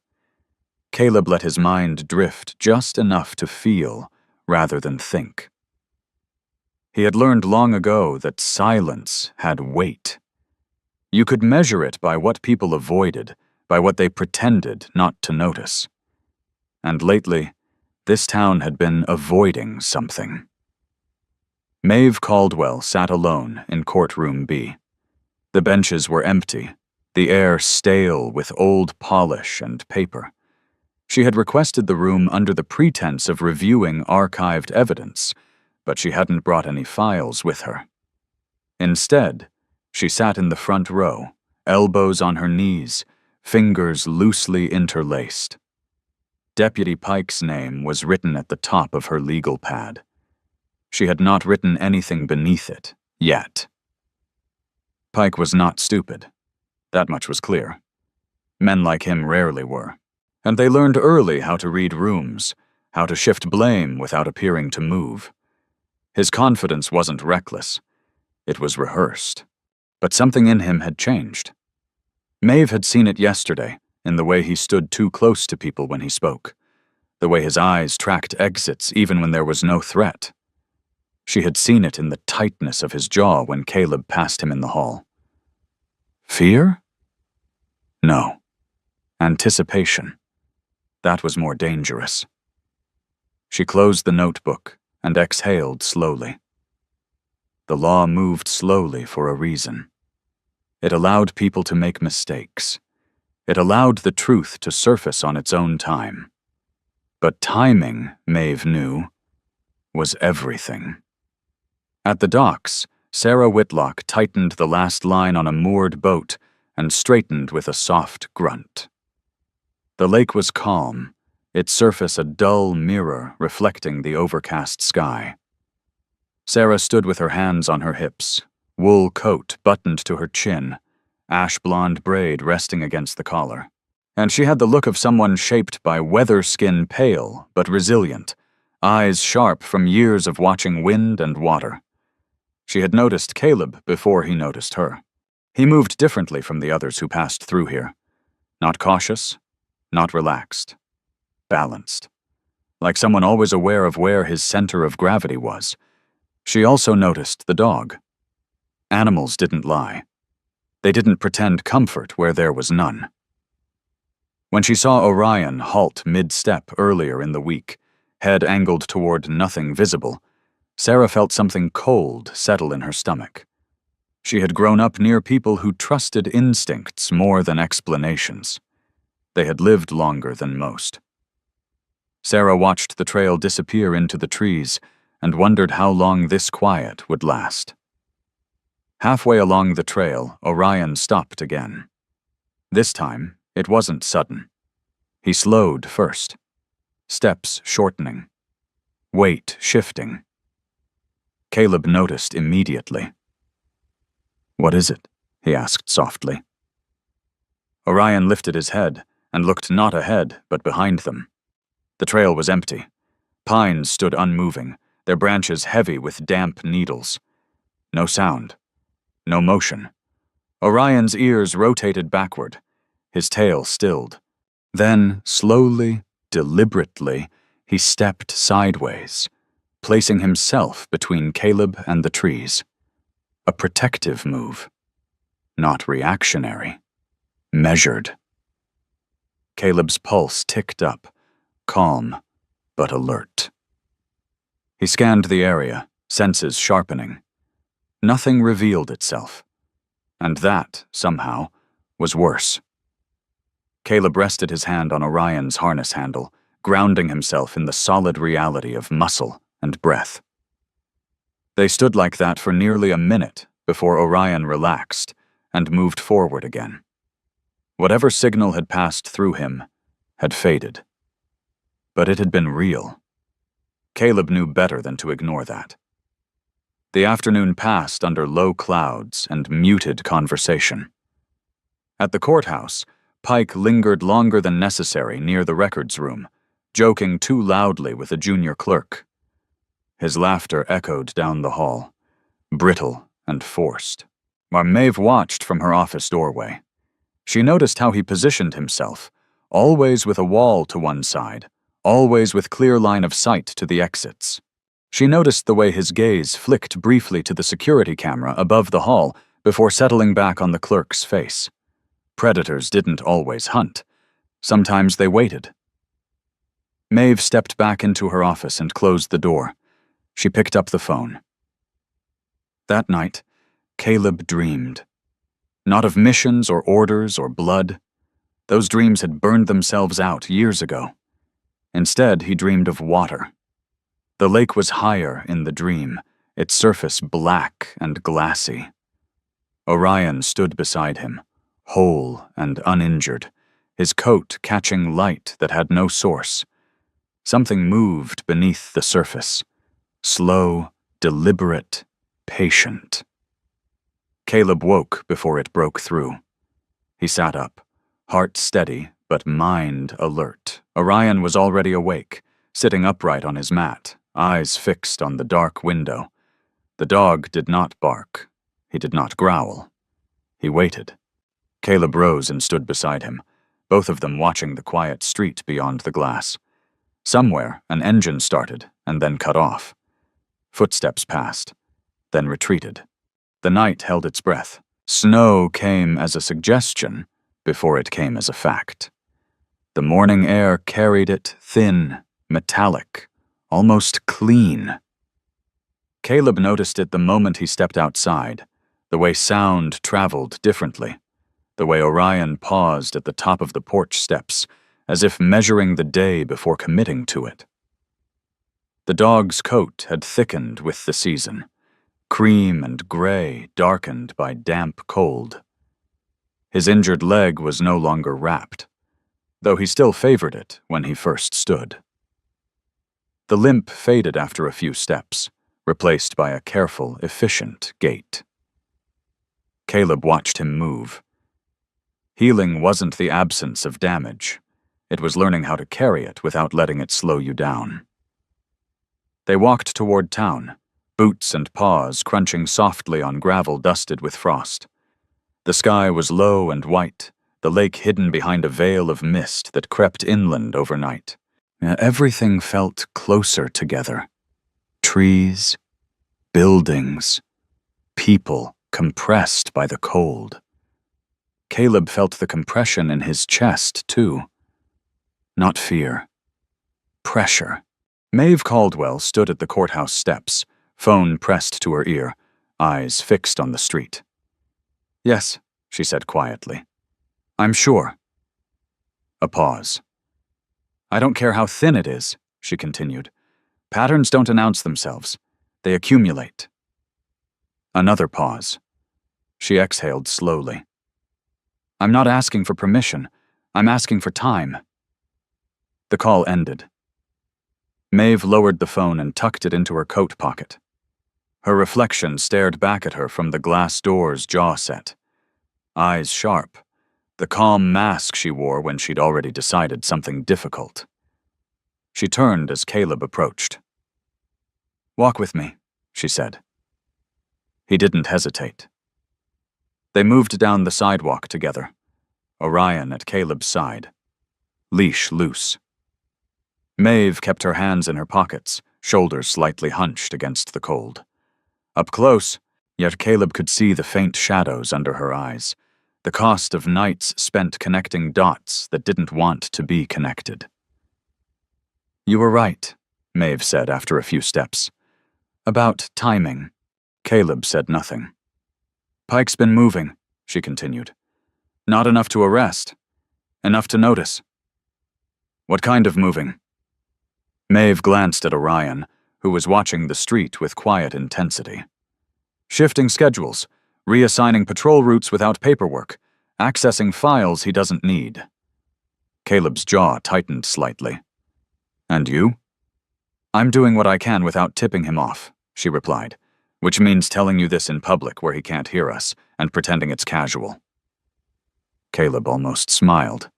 Caleb let his mind drift just enough to feel rather than think. He had learned long ago that silence had weight. You could measure it by what people avoided, by what they pretended not to notice. And lately, this town had been avoiding something. Maeve Caldwell sat alone in courtroom B. The benches were empty, the air stale with old polish and paper. She had requested the room under the pretense of reviewing archived evidence, but she hadn't brought any files with her. Instead, she sat in the front row, elbows on her knees, fingers loosely interlaced. Deputy Pike's name was written at the top of her legal pad. She had not written anything beneath it, yet. Pike was not stupid. That much was clear. Men like him rarely were. And they learned early how to read rooms, how to shift blame without appearing to move. His confidence wasn't reckless. It was rehearsed. But something in him had changed. Maeve had seen it yesterday, in the way he stood too close to people when he spoke, the way his eyes tracked exits even when there was no threat. She had seen it in the tightness of his jaw when Caleb passed him in the hall. Fear? No. Anticipation. That was more dangerous. She closed the notebook and exhaled slowly. The law moved slowly for a reason. It allowed people to make mistakes. It allowed the truth to surface on its own time. But timing, Maeve knew, was everything. At the docks, Sarah Whitlock tightened the last line on a moored boat and straightened with a soft grunt. The lake was calm, its surface a dull mirror reflecting the overcast sky. Sarah stood with her hands on her hips, wool coat buttoned to her chin, ash-blonde braid resting against the collar. And she had the look of someone shaped by weather skin pale but resilient, eyes sharp from years of watching wind and water. She had noticed Caleb before he noticed her. He moved differently from the others who passed through here. Not cautious, not relaxed. Balanced. Like someone always aware of where his center of gravity was. She also noticed the dog. Animals didn't lie. They didn't pretend comfort where there was none. When she saw Orion halt mid-step earlier in the week, head angled toward nothing visible, Sarah felt something cold settle in her stomach. She had grown up near people who trusted instincts more than explanations. They had lived longer than most. Sarah watched the trail disappear into the trees and wondered how long this quiet would last. Halfway along the trail, Orion stopped again. This time, it wasn't sudden. He slowed first, steps shortening, weight shifting. Caleb noticed immediately. "What is it?" he asked softly. Orion lifted his head and looked not ahead but behind them. The trail was empty. Pines stood unmoving, their branches heavy with damp needles. No sound. No motion. Orion's ears rotated backward, his tail stilled. Then, slowly, deliberately, he stepped sideways, placing himself between Caleb and the trees. A protective move. Not reactionary. Measured. Caleb's pulse ticked up, calm, but alert. He scanned the area, senses sharpening. Nothing revealed itself. And that, somehow, was worse. Caleb rested his hand on Orion's harness handle, grounding himself in the solid reality of muscle and breath. They stood like that for nearly a minute before Orion relaxed and moved forward again. Whatever signal had passed through him had faded. But it had been real. Caleb knew better than to ignore that. The afternoon passed under low clouds and muted conversation. At the courthouse, Pike lingered longer than necessary near the records room, joking too loudly with a junior clerk. His laughter echoed down the hall, brittle and forced, while Maeve watched from her office doorway. She noticed how he positioned himself, always with a wall to one side, always with clear line of sight to the exits. She noticed the way his gaze flicked briefly to the security camera above the hall before settling back on the clerk's face. Predators didn't always hunt. Sometimes they waited. Maeve stepped back into her office and closed the door. She picked up the phone. That night, Caleb dreamed. Not of missions or orders or blood. Those dreams had burned themselves out years ago. Instead, he dreamed of water. The lake was higher in the dream, its surface black and glassy. Orion stood beside him, whole and uninjured, his coat catching light that had no source. Something moved beneath the surface, slow, deliberate, patient. Caleb woke before it broke through. He sat up, heart steady but mind alert. Orion was already awake, sitting upright on his mat, eyes fixed on the dark window. The dog did not bark. He did not growl. He waited. Caleb rose and stood beside him, both of them watching the quiet street beyond the glass. Somewhere, an engine started and then cut off. Footsteps passed, then retreated. The night held its breath. Snow came as a suggestion before it came as a fact. The morning air carried it thin, metallic, almost clean. Caleb noticed it the moment he stepped outside, the way sound traveled differently, the way Orion paused at the top of the porch steps, as if measuring the day before committing to it. The dog's coat had thickened with the season, cream and gray darkened by damp cold. His injured leg was no longer wrapped, though he still favored it when he first stood. The limp faded after a few steps, replaced by a careful, efficient gait. Caleb watched him move. Healing wasn't the absence of damage. It was learning how to carry it without letting it slow you down. They walked toward town, boots and paws crunching softly on gravel dusted with frost. The sky was low and white, the lake hidden behind a veil of mist that crept inland overnight. Everything felt closer together. Trees, buildings, people compressed by the cold. Caleb felt the compression in his chest, too. Not fear. Pressure. Maeve Caldwell stood at the courthouse steps, phone pressed to her ear, eyes fixed on the street. "Yes," she said quietly. "I'm sure." A pause. "I don't care how thin it is," she continued. "Patterns don't announce themselves. They accumulate." Another pause. She exhaled slowly. "I'm not asking for permission. I'm asking for time." The call ended. Maeve lowered the phone and tucked it into her coat pocket. Her reflection stared back at her from the glass door's jaw set. Eyes sharp, the calm mask she wore when she'd already decided something difficult. She turned as Caleb approached. "Walk with me," she said. He didn't hesitate. They moved down the sidewalk together, Orion at Caleb's side, leash loose. Maeve kept her hands in her pockets, shoulders slightly hunched against the cold. Up close, yet Caleb could see the faint shadows under her eyes, the cost of nights spent connecting dots that didn't want to be connected. "You were right," Maeve said after a few steps. "About timing." Caleb said nothing. "Pike's been moving," she continued. "Not enough to arrest. Enough to notice." "What kind of moving?" Maeve glanced at Orion, who was watching the street with quiet intensity. "Shifting schedules, reassigning patrol routes without paperwork, accessing files he doesn't need." Caleb's jaw tightened slightly. "And you?" "I'm doing what I can without tipping him off," she replied, "which means telling you this in public where he can't hear us and pretending it's casual." Caleb almost smiled.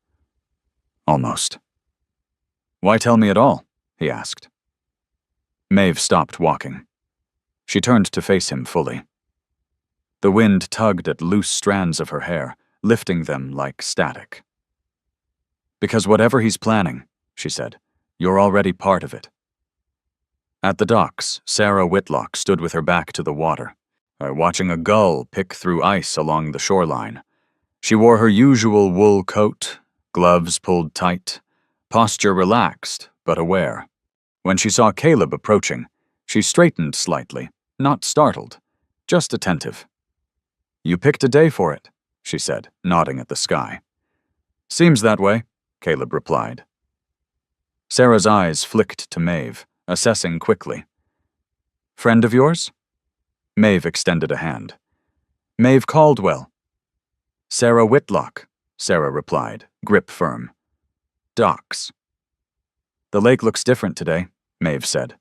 Almost. "Why tell me at all?" he asked. Maeve stopped walking. She turned to face him fully. The wind tugged at loose strands of her hair, lifting them like static. "Because whatever he's planning," she said, "you're already part of it." At the docks, Sarah Whitlock stood with her back to the water, watching a gull pick through ice along the shoreline. She wore her usual wool coat, gloves pulled tight, posture relaxed but aware. When she saw Caleb approaching, she straightened slightly, not startled, just attentive. You picked a day for it, she said, nodding at the sky. Seems that way, Caleb replied. Sarah's eyes flicked to Maeve, assessing quickly. Friend of yours? Maeve extended a hand. Maeve Caldwell. Sarah Whitlock, Sarah replied, grip firm. Docks. The lake looks different today, Maeve said.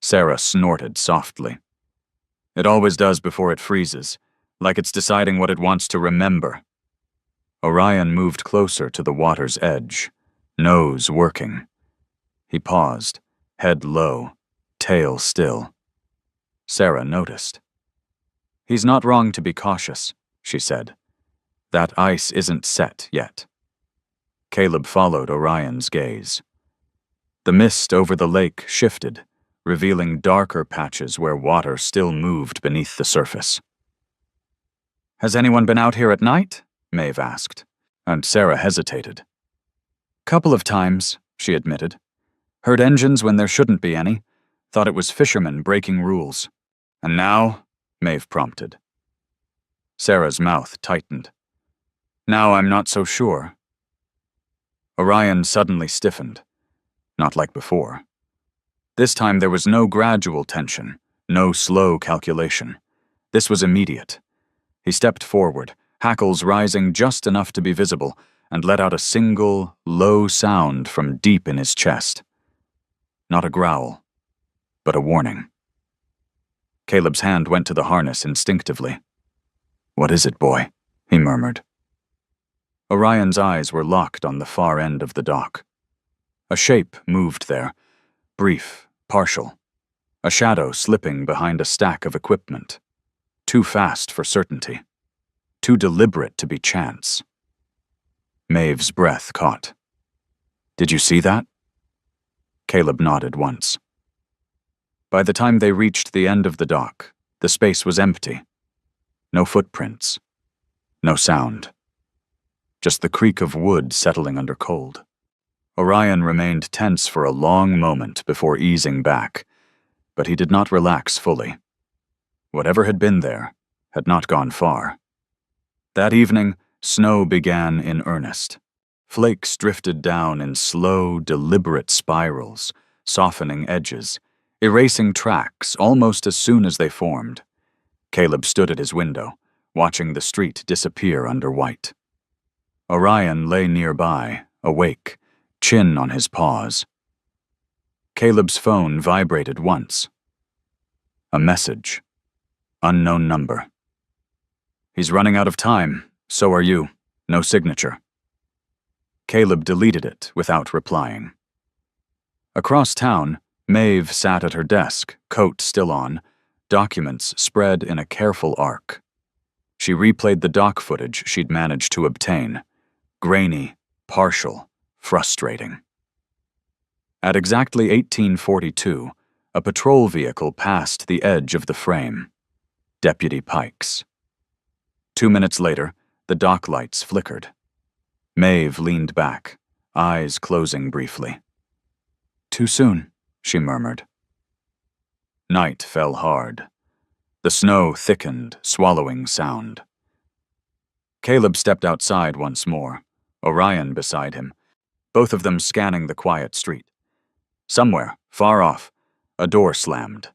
Sarah snorted softly. It always does before it freezes, like it's deciding what it wants to remember. Orion moved closer to the water's edge, nose working. He paused, head low, tail still. Sarah noticed. He's not wrong to be cautious, she said. That ice isn't set yet. Caleb followed Orion's gaze. The mist over the lake shifted, revealing darker patches where water still moved beneath the surface. Has anyone been out here at night? Maeve asked, and Sarah hesitated. Couple of times, she admitted. Heard engines when there shouldn't be any. Thought it was fishermen breaking rules. And now? Maeve prompted. Sarah's mouth tightened. Now I'm not so sure. Orion suddenly stiffened. Not like before. This time there was no gradual tension, no slow calculation. This was immediate. He stepped forward, hackles rising just enough to be visible, and let out a single, low sound from deep in his chest. Not a growl, but a warning. Caleb's hand went to the harness instinctively. What is it, boy? He murmured. Orion's eyes were locked on the far end of the dock. A shape moved there, brief, partial. A shadow slipping behind a stack of equipment. Too fast for certainty. Too deliberate to be chance. Maeve's breath caught. Did you see that? Caleb nodded once. By the time they reached the end of the dock, the space was empty. No footprints. No sound. Just the creak of wood settling under cold. Orion remained tense for a long moment before easing back, but he did not relax fully. Whatever had been there had not gone far. That evening, snow began in earnest. Flakes drifted down in slow, deliberate spirals, softening edges, erasing tracks almost as soon as they formed. Caleb stood at his window, watching the street disappear under white. Orion lay nearby, awake, chin on his paws. Caleb's phone vibrated once. A message. Unknown number. He's running out of time, so are you. No signature. Caleb deleted it without replying. Across town, Maeve sat at her desk, coat still on, documents spread in a careful arc. She replayed the dock footage she'd managed to obtain. Grainy, partial, frustrating. At exactly 1842, a patrol vehicle passed the edge of the frame. Deputy Pike's. 2 minutes later, the dock lights flickered. Maeve leaned back, eyes closing briefly. Too soon, she murmured. Night fell hard. The snow thickened, swallowing sound. Caleb stepped outside once more, Orion beside him, both of them scanning the quiet street. Somewhere, far off, a door slammed.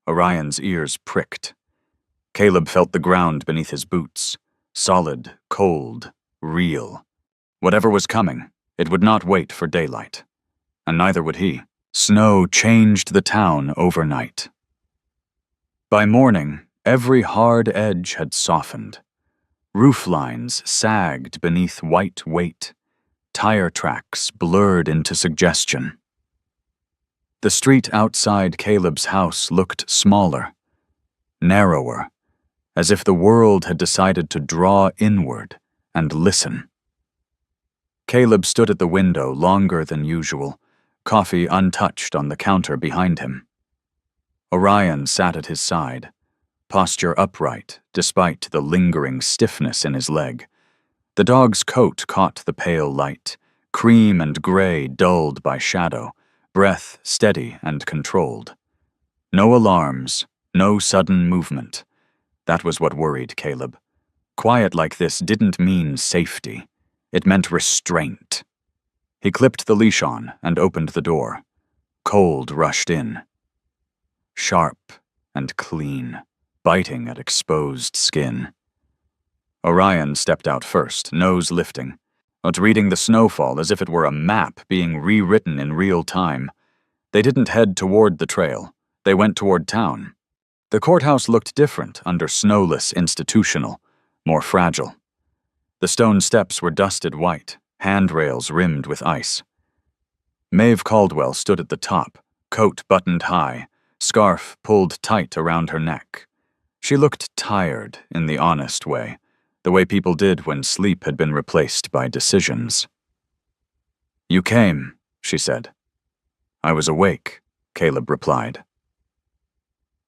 Orion's ears pricked. Caleb felt the ground beneath his boots, solid, cold, real. Whatever was coming, it would not wait for daylight. And neither would he. Snow changed the town overnight. By morning, every hard edge had softened. Roof lines sagged beneath white weight. Tire tracks blurred into suggestion. The street outside Caleb's house looked smaller, narrower, as if the world had decided to draw inward and listen. Caleb stood at the window longer than usual, coffee untouched on the counter behind him. Orion sat at his side, posture upright despite the lingering stiffness in his leg. The dog's coat caught the pale light, cream and gray dulled by shadow, breath steady and controlled. No alarms, No sudden movement. That was what worried Caleb. Quiet like this didn't mean safety. It meant restraint. He clipped the leash on and opened the door. Cold rushed in. Sharp and clean, biting at exposed skin. Orion stepped out first, nose lifting, but reading the snowfall as if it were a map being rewritten in real time. They didn't head toward the trail. They went toward town. The courthouse looked different under snowless institutional, more fragile. The stone steps were dusted white, handrails rimmed with ice. Maeve Caldwell stood at the top, coat buttoned high, scarf pulled tight around her neck. She looked tired in the honest way, the way people did when sleep had been replaced by decisions. "You came," she said. "I was awake," Caleb replied.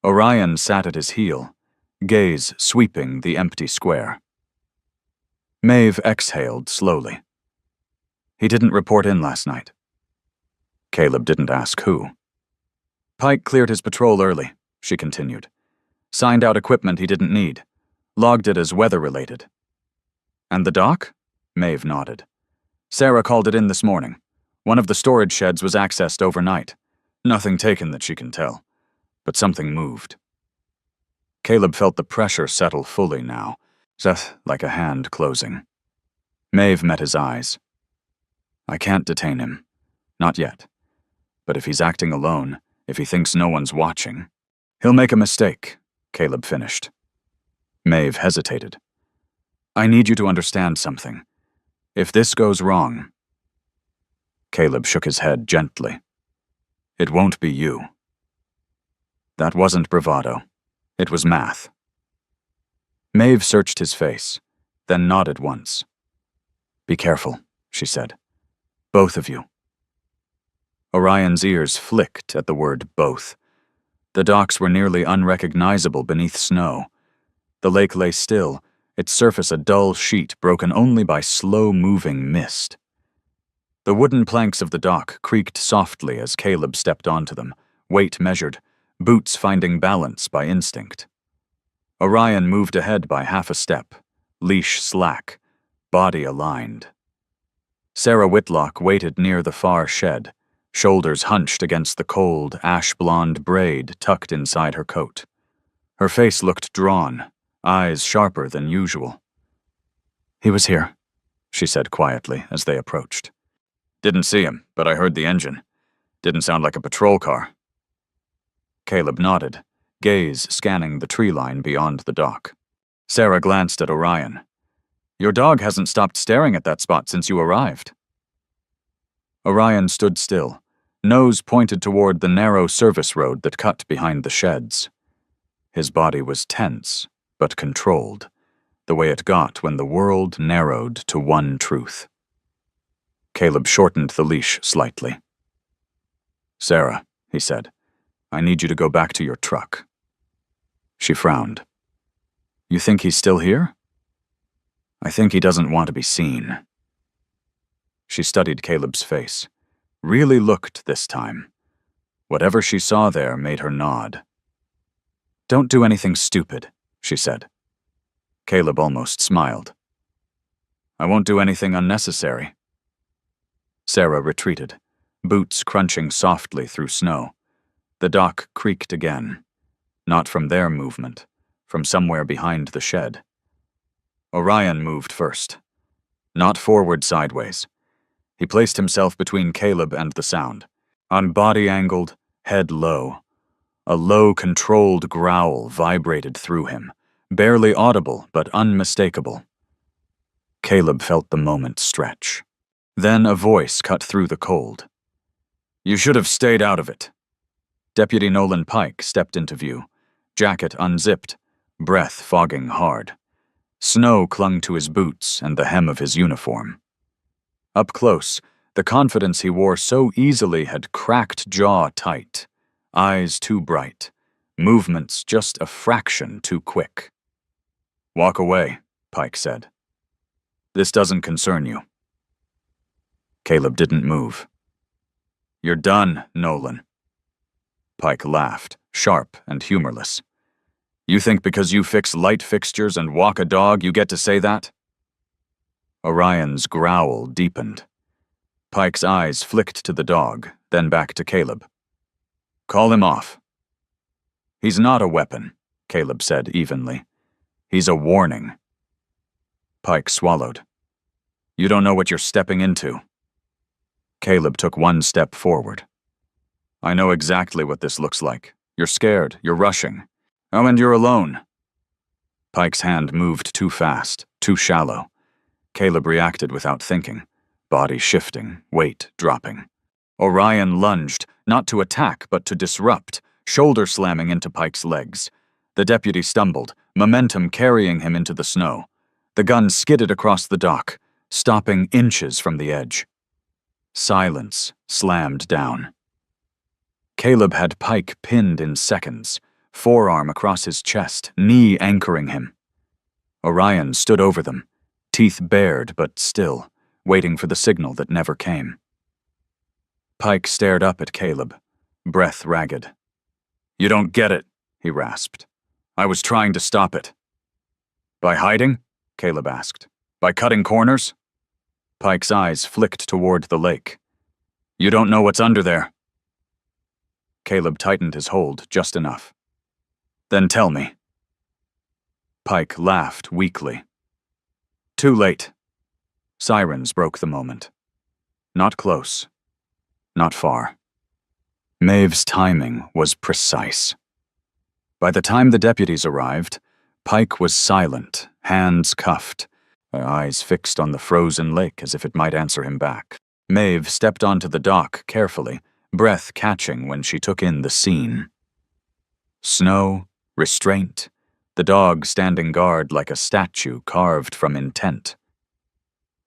Orion sat at his heel, gaze sweeping the empty square. Maeve exhaled slowly. "He didn't report in last night." Caleb didn't ask who. "Pike cleared his patrol early," she continued. "Signed out equipment he didn't need. Logged it as weather-related." "And the dock?" Maeve nodded. "Sarah called it in this morning. One of the storage sheds was accessed overnight. Nothing taken that she can tell. But something moved." Caleb felt the pressure settle fully now, like a hand closing. Maeve met his eyes. "I can't detain him. Not yet. But if he's acting alone, if he thinks no one's watching, he'll make a mistake," Caleb finished. Maeve hesitated. "I need you to understand something. If this goes wrong..." Caleb shook his head gently. "It won't be you." That wasn't bravado. It was math. Maeve searched his face, then nodded once. "Be careful," she said. "Both of you." Orion's ears flicked at the word both. The docks were nearly unrecognizable beneath snow. The lake lay still, its surface a dull sheet broken only by slow-moving mist. The wooden planks of the dock creaked softly as Caleb stepped onto them, weight measured, boots finding balance by instinct. Orion moved ahead by half a step, leash slack, body aligned. Sarah Whitlock waited near the far shed, shoulders hunched against the cold, ash-blonde braid tucked inside her coat. Her face looked drawn, eyes sharper than usual. "He was here," she said quietly as they approached. "Didn't see him, but I heard the engine. Didn't sound like a patrol car." Caleb nodded, gaze scanning the tree line beyond the dock. Sarah glanced at Orion. "Your dog hasn't stopped staring at that spot since you arrived." Orion stood still, nose pointed toward the narrow service road that cut behind the sheds. His body was tense, but controlled, the way it got when the world narrowed to one truth. Caleb shortened the leash slightly. "Sarah," he said, "I need you to go back to your truck." She frowned. "You think he's still here?" "I think he doesn't want to be seen." She studied Caleb's face. Really looked this time. Whatever she saw there made her nod. "Don't do anything stupid," she said. Caleb almost smiled. "I won't do anything unnecessary." Sarah retreated, boots crunching softly through snow. The dock creaked again. Not from their movement, from somewhere behind the shed. Orion moved first. Not forward sideways. He placed himself between Caleb and the sound, on body angled, head low. A low, controlled growl vibrated through him, barely audible but unmistakable. Caleb felt the moment stretch. Then a voice cut through the cold. "You should have stayed out of it." Deputy Nolan Pike stepped into view, jacket unzipped, breath fogging hard. Snow clung to his boots and the hem of his uniform. Up close, the confidence he wore so easily had cracked jaw tight, eyes too bright, movements just a fraction too quick. "Walk away," Pike said. "This doesn't concern you." Caleb didn't move. "You're done, Nolan." Pike laughed, sharp and humorless. You think because you fix light fixtures and walk a dog you get to say that? Orion's growl deepened. Pike's eyes flicked to the dog, then back to Caleb. Call him off. He's not a weapon, Caleb said evenly. He's a warning. Pike swallowed. You don't know what you're stepping into. Caleb took one step forward. I know exactly what this looks like. You're scared, you're rushing. Oh, and you're alone. Pike's hand moved too fast, too shallow. Caleb reacted without thinking, body shifting, weight dropping. Orion lunged, not to attack but to disrupt, shoulder slamming into Pike's legs. The deputy stumbled, momentum carrying him into the snow. The gun skidded across the dock, stopping inches from the edge. Silence slammed down. Caleb had Pike pinned in seconds, forearm across his chest, knee anchoring him. Orion stood over them, teeth bared but still, waiting for the signal that never came. Pike stared up at Caleb, breath ragged. You don't get it, he rasped. I was trying to stop it. By hiding? Caleb asked. By cutting corners? Pike's eyes flicked toward the lake. You don't know what's under there. Caleb tightened his hold just enough. Then tell me. Pike laughed weakly. Too late. Sirens broke the moment. Not close. Not far. Maeve's timing was precise. By the time the deputies arrived, Pike was silent, hands cuffed, eyes fixed on the frozen lake as if it might answer him back. Maeve stepped onto the dock carefully, breath catching when she took in the scene. Snow, restraint, the dog standing guard like a statue carved from intent.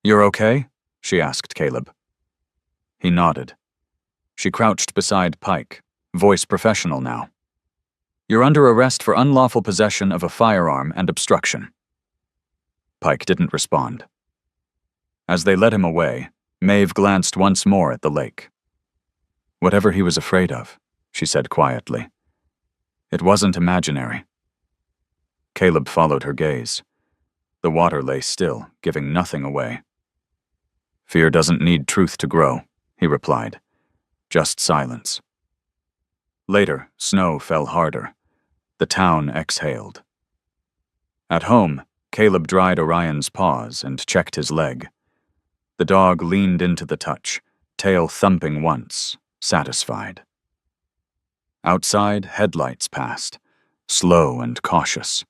You're okay? She asked Caleb. He nodded. She crouched beside Pike, voice professional now. You're under arrest for unlawful possession of a firearm and obstruction. Pike didn't respond. As they led him away, Maeve glanced once more at the lake. Whatever he was afraid of, she said quietly. It wasn't imaginary. Caleb followed her gaze. The water lay still, giving nothing away. Fear doesn't need truth to grow, he replied. Just silence. Later, snow fell harder. The town exhaled. At home, Caleb dried Orion's paws and checked his leg. The dog leaned into the touch, tail thumping once, satisfied. Outside, headlights passed, slow and cautious.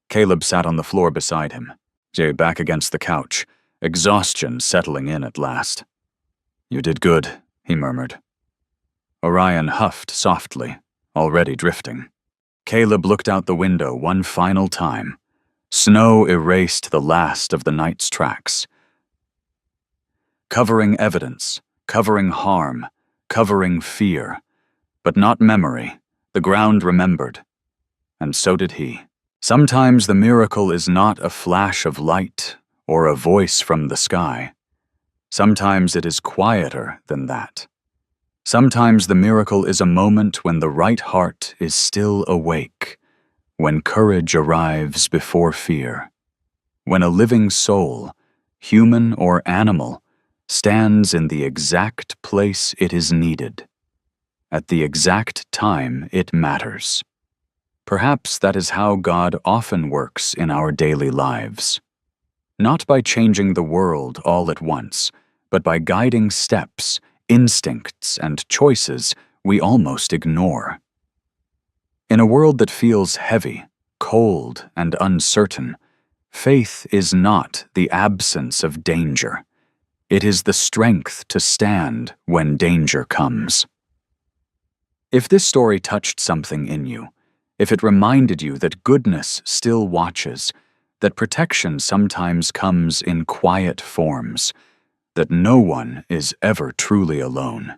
Caleb sat on the floor beside him, Jay back against the couch, exhaustion settling in at last. You did good, he murmured. Orion huffed softly, already drifting. Caleb looked out the window one final time. Snow erased the last of the night's tracks. Covering evidence, covering harm, covering fear. But not memory. The ground remembered. And so did he. Sometimes the miracle is not a flash of light or a voice from the sky. Sometimes it is quieter than that. Sometimes the miracle is a moment when the right heart is still awake, when courage arrives before fear, when a living soul, human or animal, stands in the exact place it is needed, at the exact time it matters. Perhaps that is how God often works in our daily lives. Not by changing the world all at once, but by guiding steps, instincts, and choices we almost ignore. In a world that feels heavy, cold, and uncertain, faith is not the absence of danger. It is the strength to stand when danger comes. If this story touched something in you, if it reminded you that goodness still watches, that protection sometimes comes in quiet forms, that no one is ever truly alone,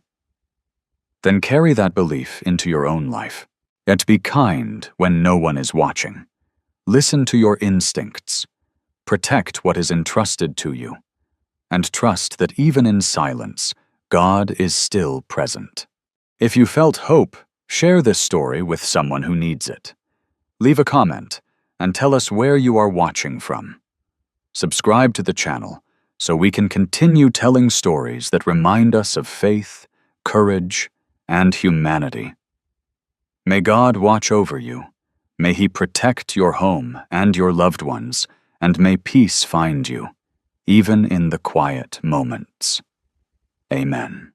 then carry that belief into your own life. Yet be kind when no one is watching. Listen to your instincts. Protect what is entrusted to you. And trust that even in silence, God is still present. If you felt hope, share this story with someone who needs it. Leave a comment and tell us where you are watching from. Subscribe to the channel so we can continue telling stories that remind us of faith, courage, and humanity. May God watch over you. May He protect your home and your loved ones, and may peace find you, even in the quiet moments. Amen.